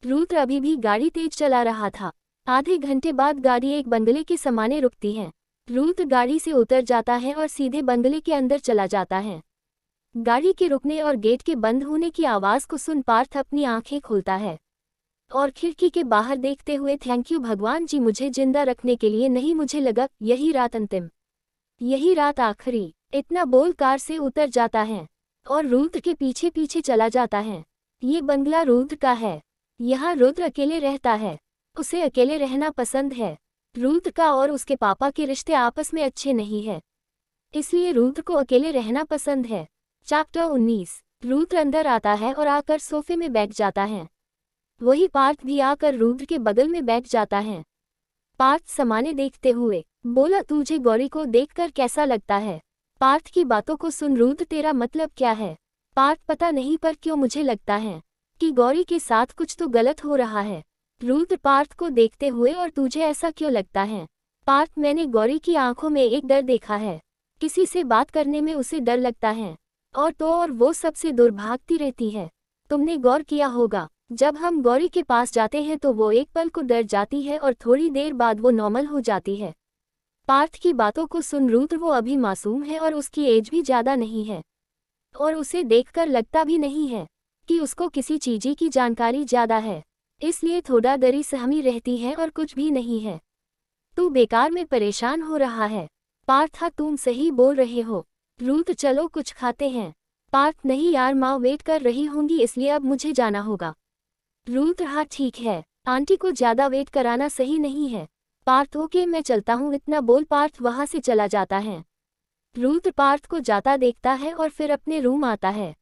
रुद्र अभी भी गाड़ी तेज चला रहा था। आधे घंटे बाद गाड़ी एक बंगले के सामने रुकती है। रुद्र गाड़ी से उतर जाता है और सीधे बंगले के अंदर चला जाता है। गाड़ी के रुकने और गेट के बंद होने की आवाज को सुन पार्थ अपनी आंखें खोलता है और खिड़की के बाहर देखते हुए, थैंक यू भगवान जी, मुझे जिंदा रखने के लिए। नहीं, मुझे लगा यही रात अंतिम, यही रात आखिरी। इतना बोल कार से उतर जाता है और रुद्र के पीछे पीछे चला जाता है। ये बंगला रुद्र का है। यहाँ रुद्र अकेले रहता है। उसे अकेले रहना पसंद है। रुद्र का और उसके पापा के रिश्ते आपस में अच्छे नहीं है, इसलिए रुद्र को अकेले रहना पसंद है। चैप्टर 19। रुद्र अंदर आता है और आकर सोफे में बैठ जाता है। वही पार्थ भी आकर रुद्र के बगल में बैठ जाता है। पार्थ सामाने देखते हुए बोला, तुझे गौरी को देखकर कैसा लगता है? पार्थ की बातों को सुन रुद्र, तेरा मतलब क्या है? पार्थ, पता नहीं, पर क्यों मुझे लगता है कि गौरी के साथ कुछ तो गलत हो रहा है। रुद्र पार्थ को देखते हुए, और तुझे ऐसा क्यों लगता है? पार्थ, मैंने गौरी की आंखों में एक डर देखा है। किसी से बात करने में उसे डर लगता है और वो सबसे दूर भागती रहती है। तुमने गौर किया होगा, जब हम गौरी के पास जाते हैं तो वो एक पल को डर जाती है और थोड़ी देर बाद वो नॉर्मल हो जाती है। पार्थ की बातों को सुन रुद्र, वो अभी मासूम है और उसकी एज भी ज़्यादा नहीं है और उसे देखकर लगता भी नहीं है कि उसको किसी चीज़ की जानकारी ज़्यादा है, इसलिए थोड़ा डरी सहमी रहती है और कुछ भी नहीं है। तू बेकार में परेशान हो रहा है। पार्थ, हाँ तुम सही बोल रहे हो। रुद्र, चलो कुछ खाते हैं। पार्थ, नहीं यार, माँ वेट कर रही होंगी, इसलिए अब मुझे जाना होगा। रुद्र, हाँ ठीक है, आंटी को ज़्यादा वेट कराना सही नहीं है। पार्थ, ओके मैं चलता हूँ। इतना बोल पार्थ वहाँ से चला जाता है। रुद्र पार्थ को जाता देखता है और फिर अपने रूम आता है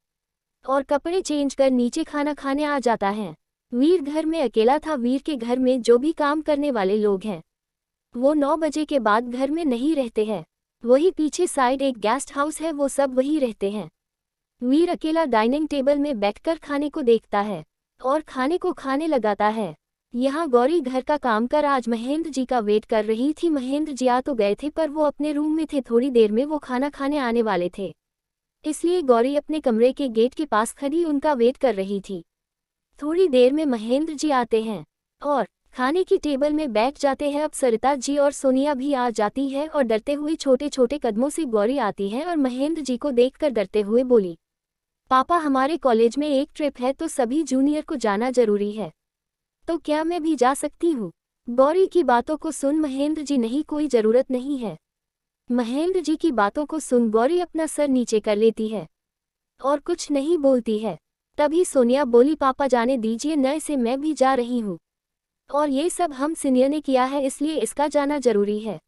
और कपड़े चेंज कर नीचे खाना खाने आ जाता है। वीर घर में अकेला था। वीर के घर में जो भी काम करने वाले लोग हैं वो 9 बजे के बाद घर में नहीं रहते हैं। वही पीछे साइड एक गेस्ट हाउस है, वो सब वही रहते हैं। वीर अकेला डाइनिंग टेबल में बैठकर खाने को देखता है और खाने को खाने लगाता है। यहाँ गौरी घर का काम कर आज महेंद्र जी का वेट कर रही थी। महेंद्र जी आ तो गए थे पर वो अपने रूम में थे। थोड़ी देर में वो खाना खाने आने वाले थे, इसलिए गौरी अपने कमरे के गेट के पास खड़ी उनका वेट कर रही थी। थोड़ी देर में महेंद्र जी आते हैं और खाने की टेबल में बैठ जाते हैं। अब सरिता जी और सोनिया भी आ जाती है और डरते हुए छोटे छोटे कदमों से गौरी आती है और महेंद्र जी को देखकर डरते हुए बोली, पापा हमारे कॉलेज में एक ट्रिप है तो सभी जूनियर को जाना जरूरी है, तो क्या मैं भी जा सकती हूँ? गौरी की बातों को सुन महेंद्र जी, नहीं कोई जरूरत नहीं है। महेंद्र जी की बातों को सुन गौरी अपना सर नीचे कर लेती है और कुछ नहीं बोलती है। तभी सोनिया बोली, पापा जाने दीजिए न, से मैं भी जा रही हूँ और ये सब हम सीनियर ने किया है इसलिए इसका जाना जरूरी है।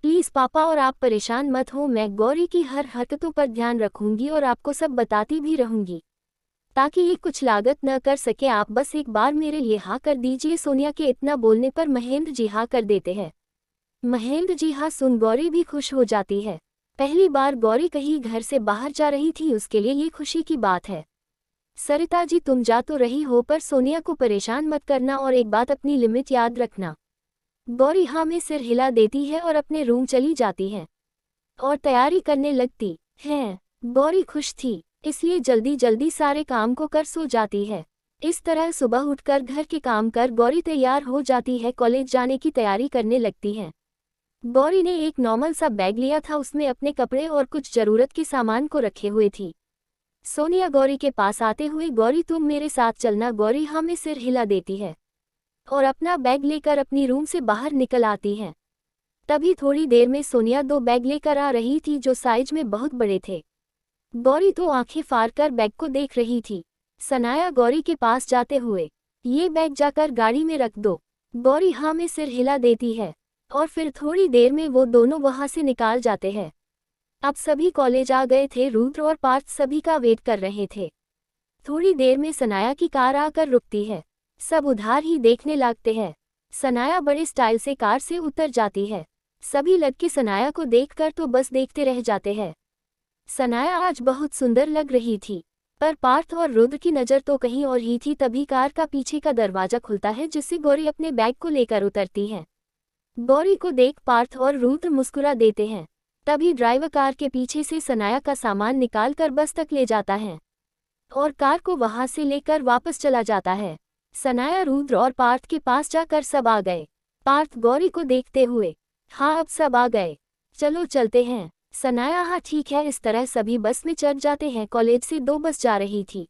प्लीज़ पापा, और आप परेशान मत हो, मैं गौरी की हर हरकतों पर ध्यान रखूंगी और आपको सब बताती भी रहूंगी ताकि ये कुछ लागत न कर सके। आप बस एक बार मेरे लिए हाँ कर दीजिए। सोनिया के इतना बोलने पर महेंद्र जी हाँ कर देते हैं। महेंद्र जी हाँ सुन गौरी भी खुश हो जाती है। पहली बार गौरी कहीं घर से बाहर जा रही थी, उसके लिए ये खुशी की बात है। सरिता जी तुम जा तो रही हो पर सोनिया को परेशान मत करना और एक बात अपनी लिमिट याद रखना। गौरी हाँ में सिर हिला देती है और अपने रूम चली जाती है और तैयारी करने लगती है। गौरी खुश थी इसलिए जल्दी जल्दी सारे काम को कर सो जाती है। इस तरह सुबह उठकर घर के काम कर गौरी तैयार हो जाती है। कॉलेज जाने की तैयारी करने लगती है। गौरी ने एक नॉर्मल सा बैग लिया था, उसमें अपने कपड़े और कुछ जरूरत के सामान को रखे हुए थी। सोनिया गौरी के पास आते हुए, गौरी तुम मेरे साथ चलना। गौरी हाँ में सिर हिला देती है और अपना बैग लेकर अपनी रूम से बाहर निकल आती है। तभी थोड़ी देर में सोनिया 2 बैग लेकर आ रही थी जो साइज में बहुत बड़े थे। गौरी तो आंखें फाड़ कर बैग को देख रही थी। सनाया गौरी के पास जाते हुए, ये बैग जाकर गाड़ी में रख दो। गौरी हाँ में सिर हिला देती है और फिर थोड़ी देर में वो दोनों वहां से निकाल जाते हैं। अब सभी कॉलेज आ गए थे। रुद्र और पार्थ सभी का वेट कर रहे थे। थोड़ी देर में सनाया की कार आकर रुकती है। सब उधार ही देखने लगते हैं। सनाया बड़े स्टाइल से कार से उतर जाती है। सभी लड़के सनाया को देखकर तो बस देखते रह जाते हैं। सनाया आज बहुत सुंदर लग रही थी पर पार्थ और रुद्र की नज़र तो कहीं और ही थी। तभी कार का पीछे का दरवाजा खुलता है जिससे गौरी अपने बैग को लेकर उतरती है। गौरी को देख पार्थ और रुद्र मुस्कुरा देते हैं। तभी ड्राइवर कार के पीछे से सनाया का सामान निकाल कर बस तक ले जाता है और कार को वहां से लेकर वापस चला जाता है। सनाया रुद्र और पार्थ के पास जाकर सब आ गए। पार्थ गौरी को देखते हुए, हाँ अब सब आ गए, चलो चलते हैं। सनाया हाँ ठीक है। इस तरह सभी बस में चढ़ जाते हैं। कॉलेज से 2 बस जा रही थी।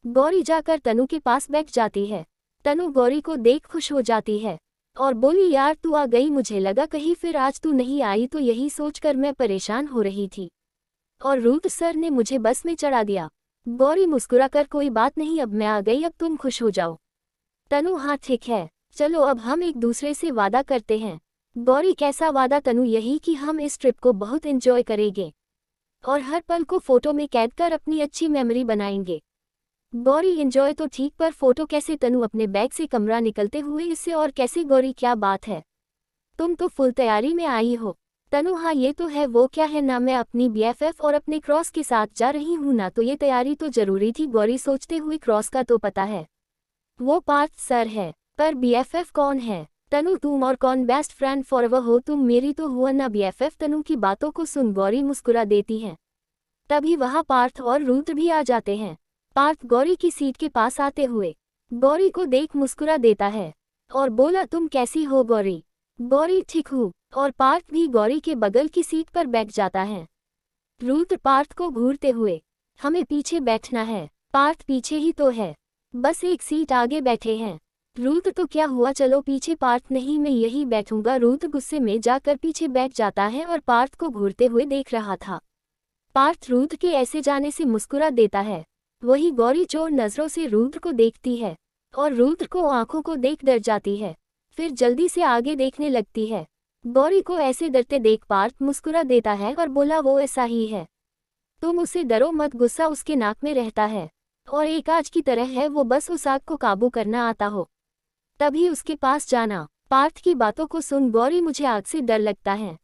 गौरी जाकर तनु के पास बैठ जाती है। तनु गौरी को देख खुश हो जाती है और बोली, यार तू आ गई, मुझे लगा कहीं फिर आज तू नहीं आई, तो यही सोचकर मैं परेशान हो रही थी और रुद्र सर ने मुझे बस में चढ़ा दिया। गौरी मुस्कुराकर, कोई बात नहीं, अब मैं आ गई, अब तुम खुश हो जाओ। तनु हाँ ठीक है, चलो अब हम एक दूसरे से वादा करते हैं। गौरी कैसा वादा? तनु यही कि हम इस ट्रिप को बहुत एंजॉय करेंगे और हर पल को फोटो में कैद कर अपनी अच्छी मेमोरी बनाएंगे। गौरी एंजॉय तो ठीक पर फोटो कैसे? तनु अपने बैग से कमरा निकलते हुए, इससे और कैसे? गौरी क्या बात है, तुम तो फुल तैयारी में आई हो। तनु हाँ ये तो है, वो क्या है ना, मैं अपनी BFF और अपने क्रॉस के साथ जा रही हूँ ना, तो ये तैयारी तो जरूरी थी। गौरी सोचते हुए, क्रॉस का तो पता है, वो पार्थ सर है, पर BFF कौन है? तनु तुम और कौन बेस्ट फ्रेंड फॉरएवर हो, तुम मेरी तो हुआ ना BFF। तनु की बातों को सुन गौरी मुस्कुरा देती है। तभी वहाँ पार्थ और रुद्र भी आ जाते हैं। पार्थ गौरी की सीट के पास आते हुए गौरी को देख मुस्कुरा देता है और बोला, तुम कैसी हो गौरी? गौरी ठीक हूँ, और पार्थ भी गौरी के बगल की सीट पर बैठ जाता है। रुद्र पार्थ को घूरते हुए, हमें पीछे बैठना है। पार्थ पीछे ही तो है, बस एक सीट आगे बैठे हैं। रुद्र तो क्या हुआ, चलो पीछे। पार्थ नहीं, मैं यही बैठूंगा। रुद्र गुस्से में जाकर पीछे बैठ जाता है और पार्थ को घूरते हुए देख रहा था। पार्थ रुद्र के ऐसे जाने से मुस्कुरा देता है। वही गौरी चोर नजरों से रुद्र को देखती है और रुद्र को आंखों को देख डर जाती है, फिर जल्दी से आगे देखने लगती है। गौरी को ऐसे डरते देख पार्थ मुस्कुरा देता है और बोला वो ऐसा ही है, तुम उसे डरो मत, गुस्सा उसके नाक में रहता है और एक आग की तरह है, वो बस उस आग को काबू करना आता हो तभी उसके पास जाना। पार्थ की बातों को सुन गौरी, मुझे आग से डर लगता है,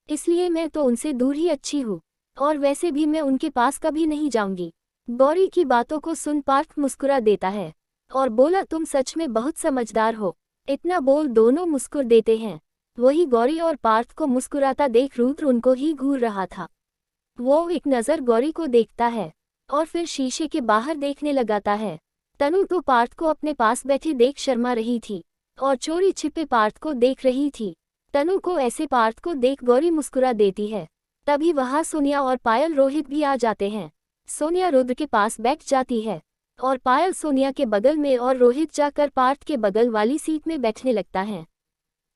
इसलिए मैं तो उनसे दूर ही अच्छी हूँ और वैसे भी मैं उनके पास कभी नहीं जाऊंगी। गौरी की बातों को सुन पार्थ मुस्कुरा देता है और बोला तुम सच में बहुत समझदार हो। इतना बोल दोनों मुस्कुर देते हैं। वही गौरी और पार्थ को मुस्कुराता देख रुद्र उनको ही घूर रहा था। वो एक नज़र गौरी को देखता है और फिर शीशे के बाहर देखने लगाता है। तनु तो पार्थ को अपने पास बैठे देख शर्मा रही थी और चोरी छिपे पार्थ को देख रही थी। तनु को ऐसे पार्थ को देख गौरी मुस्कुरा देती है। तभी वहां सोनिया और पायल रोहित भी आ जाते हैं। सोनिया रुद्र के पास बैठ जाती है और पायल सोनिया के बगल में और रोहित जाकर पार्थ के बगल वाली सीट में बैठने लगता है।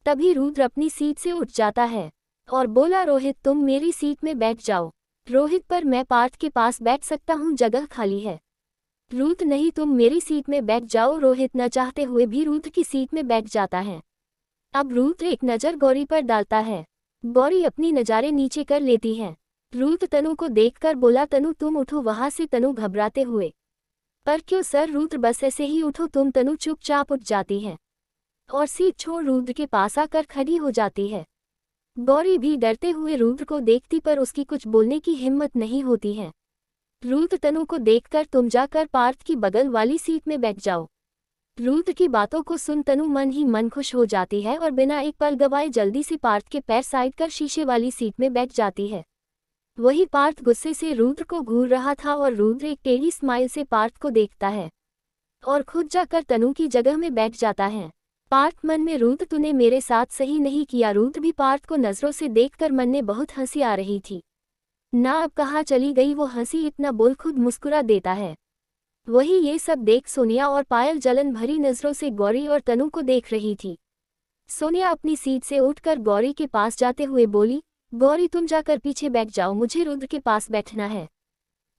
तभी रुद्र अपनी सीट से उठ जाता है और बोला रोहित तुम मेरी सीट में बैठ जाओ। रोहित पर मैं पार्थ के पास बैठ सकता हूँ, जगह खाली है। रुद्र नहीं, तुम मेरी सीट में बैठ जाओ। रोहित न चाहते हुए भी रुद्र की सीट में बैठ जाता है। अब रुद्र एक नज़र गौरी पर डालता है। गौरी अपनी नज़ारे नीचे कर लेती है। रुद्र तनु को देखकर बोला तनु तुम उठो वहां से। तनु घबराते हुए पर क्यों सर? रुद्र बस ऐसे ही उठो तुम। तनु चुपचाप उठ जाती है और सीट छोड़ रुद्र के पास आकर खड़ी हो जाती है। गौरी भी डरते हुए रुद्र को देखती पर उसकी कुछ बोलने की हिम्मत नहीं होती है। रुद्र तनु को देखकर तुम जाकर पार्थ की बगल वाली सीट में बैठ जाओ। रुद्र की बातों को सुन तनु मन ही मन खुश हो जाती है और बिना एक पल गवाए जल्दी से पार्थ के पैर साइड कर शीशे वाली सीट में बैठ जाती है। वही पार्थ गुस्से से रुद्र को घूर रहा था और रुद्र एक टेढ़ी स्माइल से पार्थ को देखता है और खुद जाकर तनु की जगह में बैठ जाता है। पार्थ मन में रुद्र तूने मेरे साथ सही नहीं किया। रुद्र भी पार्थ को नजरों से देखकर मन में बहुत हंसी आ रही थी। ना अब कहाँ चली गई वो हंसी, इतना बोल खुद मुस्कुरा देता है। वही ये सब देख सोनिया और पायल जलन भरी नजरों से गौरी और तनु को देख रही थी। सोनिया अपनी सीट से उठकर गौरी के पास जाते हुए बोली गौरी तुम जाकर पीछे बैठ जाओ, मुझे रुद्र के पास बैठना है।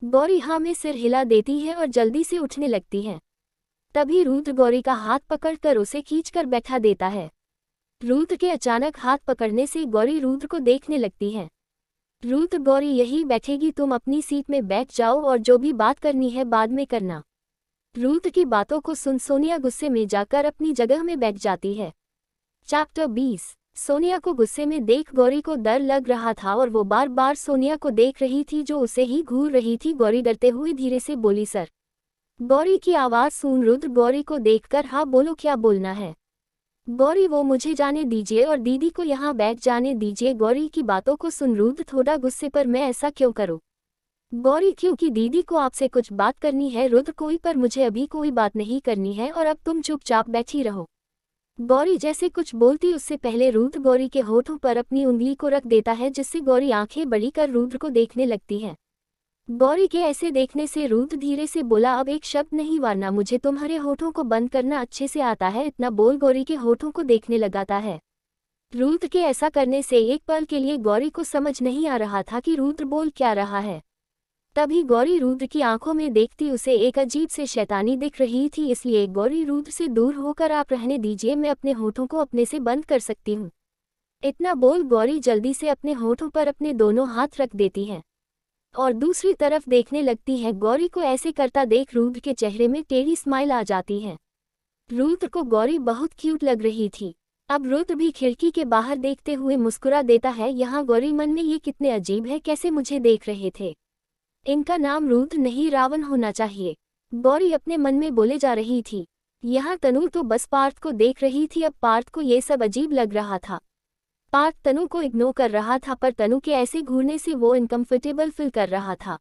गौरी हाँ में सिर हिला देती है और जल्दी से उठने लगती है। तभी रुद्र गौरी का हाथ पकड़कर उसे खींचकर बैठा देता है। रुद्र के अचानक हाथ पकड़ने से गौरी रुद्र को देखने लगती है। रुद्र गौरी यही बैठेगी, तुम अपनी सीट में बैठ जाओ और जो भी बात करनी है बाद में करना। रुद्र की बातों को सुन सोनिया गुस्से में जाकर अपनी जगह में बैठ जाती है। चैप्टर 20। सोनिया को गुस्से में देख गौरी को डर लग रहा था और वो बार बार सोनिया को देख रही थी जो उसे ही घूर रही थी। गौरी डरते हुए धीरे से बोली सर। गौरी की आवाज़ सुन रुद्र गौरी को देखकर हाँ बोलो क्या बोलना है। गौरी वो मुझे जाने दीजिए और दीदी को यहाँ बैठ जाने दीजिए। गौरी की बातों को सुन रुद्र थोड़ा गुस्से पर मैं ऐसा क्यों करूँ? गौरी क्योंकि दीदी को आपसे कुछ बात करनी है। रुद्र कोई पर मुझे अभी कोई बात नहीं करनी है और अब तुम चुपचाप बैठी रहो। गौरी जैसे कुछ बोलती उससे पहले रुद्र गौरी के होठों पर अपनी उंगली को रख देता है जिससे गौरी आंखें बड़ी कर रुद्र को देखने लगती है। गौरी के ऐसे देखने से रुद्र धीरे से बोला अब एक शब्द नहीं, वरना मुझे तुम्हारे होठों को बंद करना अच्छे से आता है। इतना बोल गौरी के होठों को देखने लगाता है। रुद्र के ऐसा करने से एक पल के लिए गौरी को समझ नहीं आ रहा था कि रुद्र बोल क्या रहा है। तभी गौरी रुद्र की आंखों में देखती उसे एक अजीब से शैतानी दिख रही थी, इसलिए गौरी रुद्र से दूर होकर आप रहने दीजिए, मैं अपने होठों को अपने से बंद कर सकती हूँ। इतना बोल गौरी जल्दी से अपने होठों पर अपने दोनों हाथ रख देती है और दूसरी तरफ देखने लगती है। गौरी को ऐसे करता देख रुद्र के चेहरे में टेढ़ी स्माइल आ जाती है। रुद्र को गौरी बहुत क्यूट लग रही थी। अब रुद्र भी खिड़की के बाहर देखते हुए मुस्कुरा देता है। यहाँ गौरी मन में ये कितने अजीब है, कैसे मुझे देख रहे थे। इनका नाम रुद्र नहीं रावण होना चाहिए, गौरी अपने मन में बोले जा रही थी। यहाँ तनु तो बस पार्थ को देख रही थी। अब पार्थ को ये सब अजीब लग रहा था। पार्थ तनु को इग्नोर कर रहा था पर तनु के ऐसे घूरने से वो इनकम्फर्टेबल फील कर रहा था।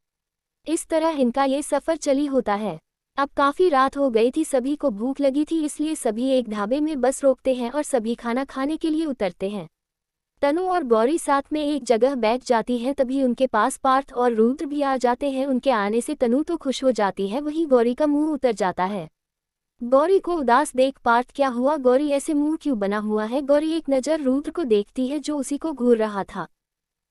इस तरह इनका ये सफ़र चली होता है। अब काफ़ी रात हो गई थी, सभी को भूख लगी थी, इसलिए सभी एक ढाबे में बस रोकते हैं और सभी खाना खाने के लिए उतरते हैं। तनु और गौरी साथ में एक जगह बैठ जाती है। तभी उनके पास पार्थ और रुद्र भी आ जाते हैं। उनके आने से तनु तो खुश हो जाती है, वहीं गौरी का मुंह उतर जाता है। गौरी को उदास देख पार्थ क्या हुआ, गौरी ऐसे मुंह क्यों बना हुआ है। गौरी एक नज़र रुद्र को देखती है जो उसी को घूर रहा था।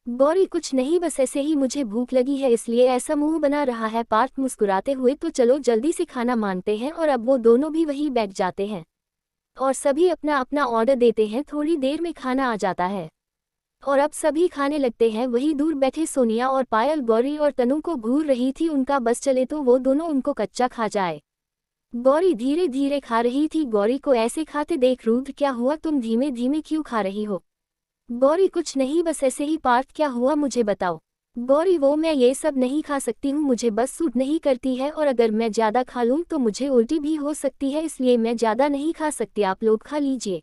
गौरी कुछ नहीं, बस ऐसे ही मुझे भूख लगी है इसलिए ऐसा मुंह बना रहा है। पार्थ मुस्कुराते हुए तो चलो जल्दी से खाना मांगते हैं और अब वो दोनों भी वहीं बैठ जाते हैं और सभी अपना अपना ऑर्डर देते हैं। थोड़ी देर में खाना आ जाता है और अब सभी खाने लगते हैं। वहीं दूर बैठे सोनिया और पायल गौरी और तनु को घूर रही थी, उनका बस चले तो वो दोनों उनको कच्चा खा जाए। गौरी धीरे धीरे खा रही थी। गौरी को ऐसे खाते देख रुद्र, क्या हुआ, तुम धीमे धीमे क्यों खा रही हो? गौरी, कुछ नहीं, बस ऐसे ही। पार्थ, क्या हुआ मुझे बताओ। गौरी, वो मैं ये सब नहीं खा सकती हूँ, मुझे बस सूट नहीं करती है और अगर मैं ज़्यादा खा लूँ तो मुझे उल्टी भी हो सकती है, इसलिए मैं ज़्यादा नहीं खा सकती, आप लोग खा लीजिए।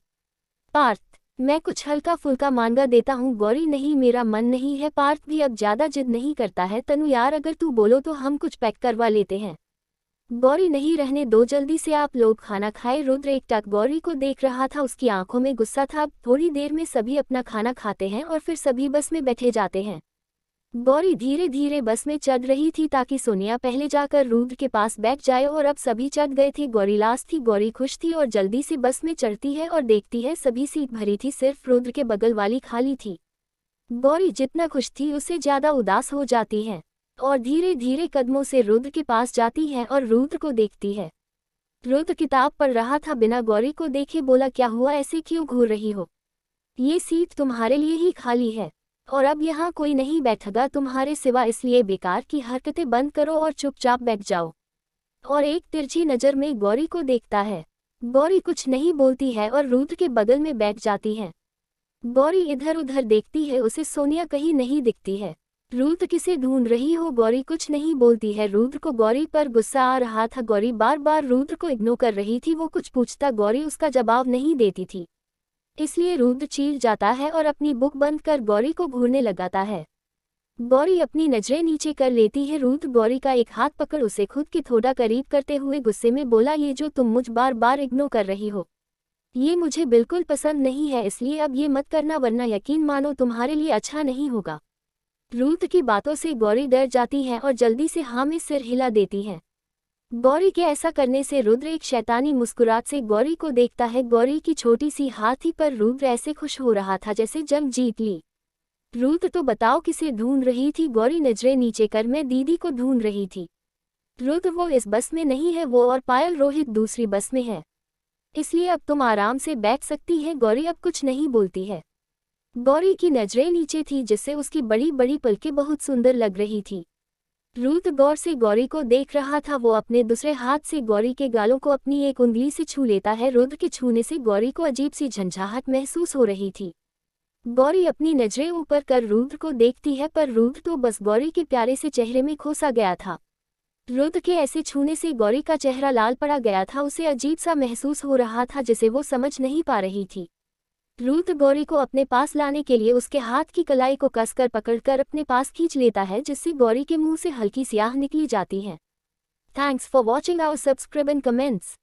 पार्थ, मैं कुछ हल्का फुल्का मांगा देता हूँ। गौरी, नहीं, मेरा मन नहीं है। पार्थ भी अब ज़्यादा जिद नहीं करता है। तनु यार, अगर तू बोलो तो हम कुछ पैक करवा लेते हैं। गौरी, नहीं, रहने दो, जल्दी से आप लोग खाना खाए। रुद्र एकटक गौरी को देख रहा था, उसकी आंखों में गुस्सा था। अब थोड़ी देर में सभी अपना खाना खाते हैं और फिर सभी बस में बैठे जाते हैं। गौरी धीरे धीरे बस में चढ़ रही थी ताकि सोनिया पहले जाकर रुद्र के पास बैठ जाए और अब सभी चढ़ गए थे। गौरी लास्ट थी। गौरी खुश थी और जल्दी से बस में चढ़ती है और देखती है सभी सीट भरी थी, सिर्फ रुद्र के बगल वाली खाली थी। गौरी जितना खुश थी उससे ज्यादा उदास हो जाती है और धीरे धीरे कदमों से रुद्र के पास जाती है और रुद्र को देखती है। रुद्र किताब पढ़ रहा था, बिना गौरी को देखे बोला, क्या हुआ, ऐसे क्यों घूर रही हो? ये सीट तुम्हारे लिए ही खाली है और अब यहाँ कोई नहीं बैठेगा तुम्हारे सिवा, इसलिए बेकार की हरकतें बंद करो और चुपचाप बैठ जाओ। और एक तिरछी नज़र में गौरी को देखता है। गौरी कुछ नहीं बोलती है और रुद्र के बगल में बैठ जाती है। गौरी इधर उधर देखती है, उसे सोनिया कहीं नहीं दिखती है। रुद्र, किसे ढूंढ रही हो? गौरी कुछ नहीं बोलती है। रुद्र को गौरी पर गुस्सा आ रहा था। गौरी बार बार रुद्र को इग्नोर कर रही थी। वो कुछ पूछता, गौरी उसका जवाब नहीं देती थी, इसलिए रुद्र चील जाता है और अपनी बुक बंद कर गौरी को घूरने लगाता है। गौरी अपनी नजरें नीचे कर लेती है। रुद्र गौरी का एक हाथ पकड़ उसे खुद के थोड़ा करीब करते हुए गुस्से में बोला, ये जो तुम मुझ बार बार इग्नोर कर रही हो, ये मुझे बिल्कुल पसंद नहीं है, इसलिए अब ये मत करना वरना यकीन मानो तुम्हारे लिए अच्छा नहीं होगा। रुद्र की बातों से गौरी डर जाती है और जल्दी से हाँ में सिर हिला देती है। गौरी के ऐसा करने से रुद्र एक शैतानी मुस्कुराहट से गौरी को देखता है। गौरी की छोटी सी हाथी पर रुद्र ऐसे खुश हो रहा था जैसे जंग जीत ली। रुद्र, तो बताओ किसे ढूंढ रही थी? गौरी नजरें नीचे कर, मैं दीदी को ढूंढ रही थी। रुद्र, वो इस बस में नहीं है, वो और पायल रोहित दूसरी बस में है, इसलिए अब तुम आराम से बैठ सकती हैं। गौरी अब कुछ नहीं बोलती है। गौरी की नजरें नीचे थी जिससे उसकी बड़ी बड़ी पलकें बहुत सुंदर लग रही थी। रुद्र गौर से गौरी को देख रहा था। वो अपने दूसरे हाथ से गौरी के गालों को अपनी एक उंगली से छू लेता है। रुद्र के छूने से गौरी को अजीब सी झंझाहट महसूस हो रही थी। गौरी अपनी नजरें ऊपर कर रुद्र को देखती है, पर रुद्र तो बस गौरी के प्यारे से चेहरे में खोसा गया था। रुद्र के ऐसे छूने से गौरी का चेहरा लाल पड़ा गया था। उसे अजीब सा महसूस हो रहा था जिसे वो समझ नहीं पा रही थी। रुद्र गौरी को अपने पास लाने के लिए उसके हाथ की कलाई को कसकर पकड़कर अपने पास खींच लेता है, जिससे गौरी के मुंह से हल्की स्याह निकली जाती है। Thanks for watching our, subscribe and comments.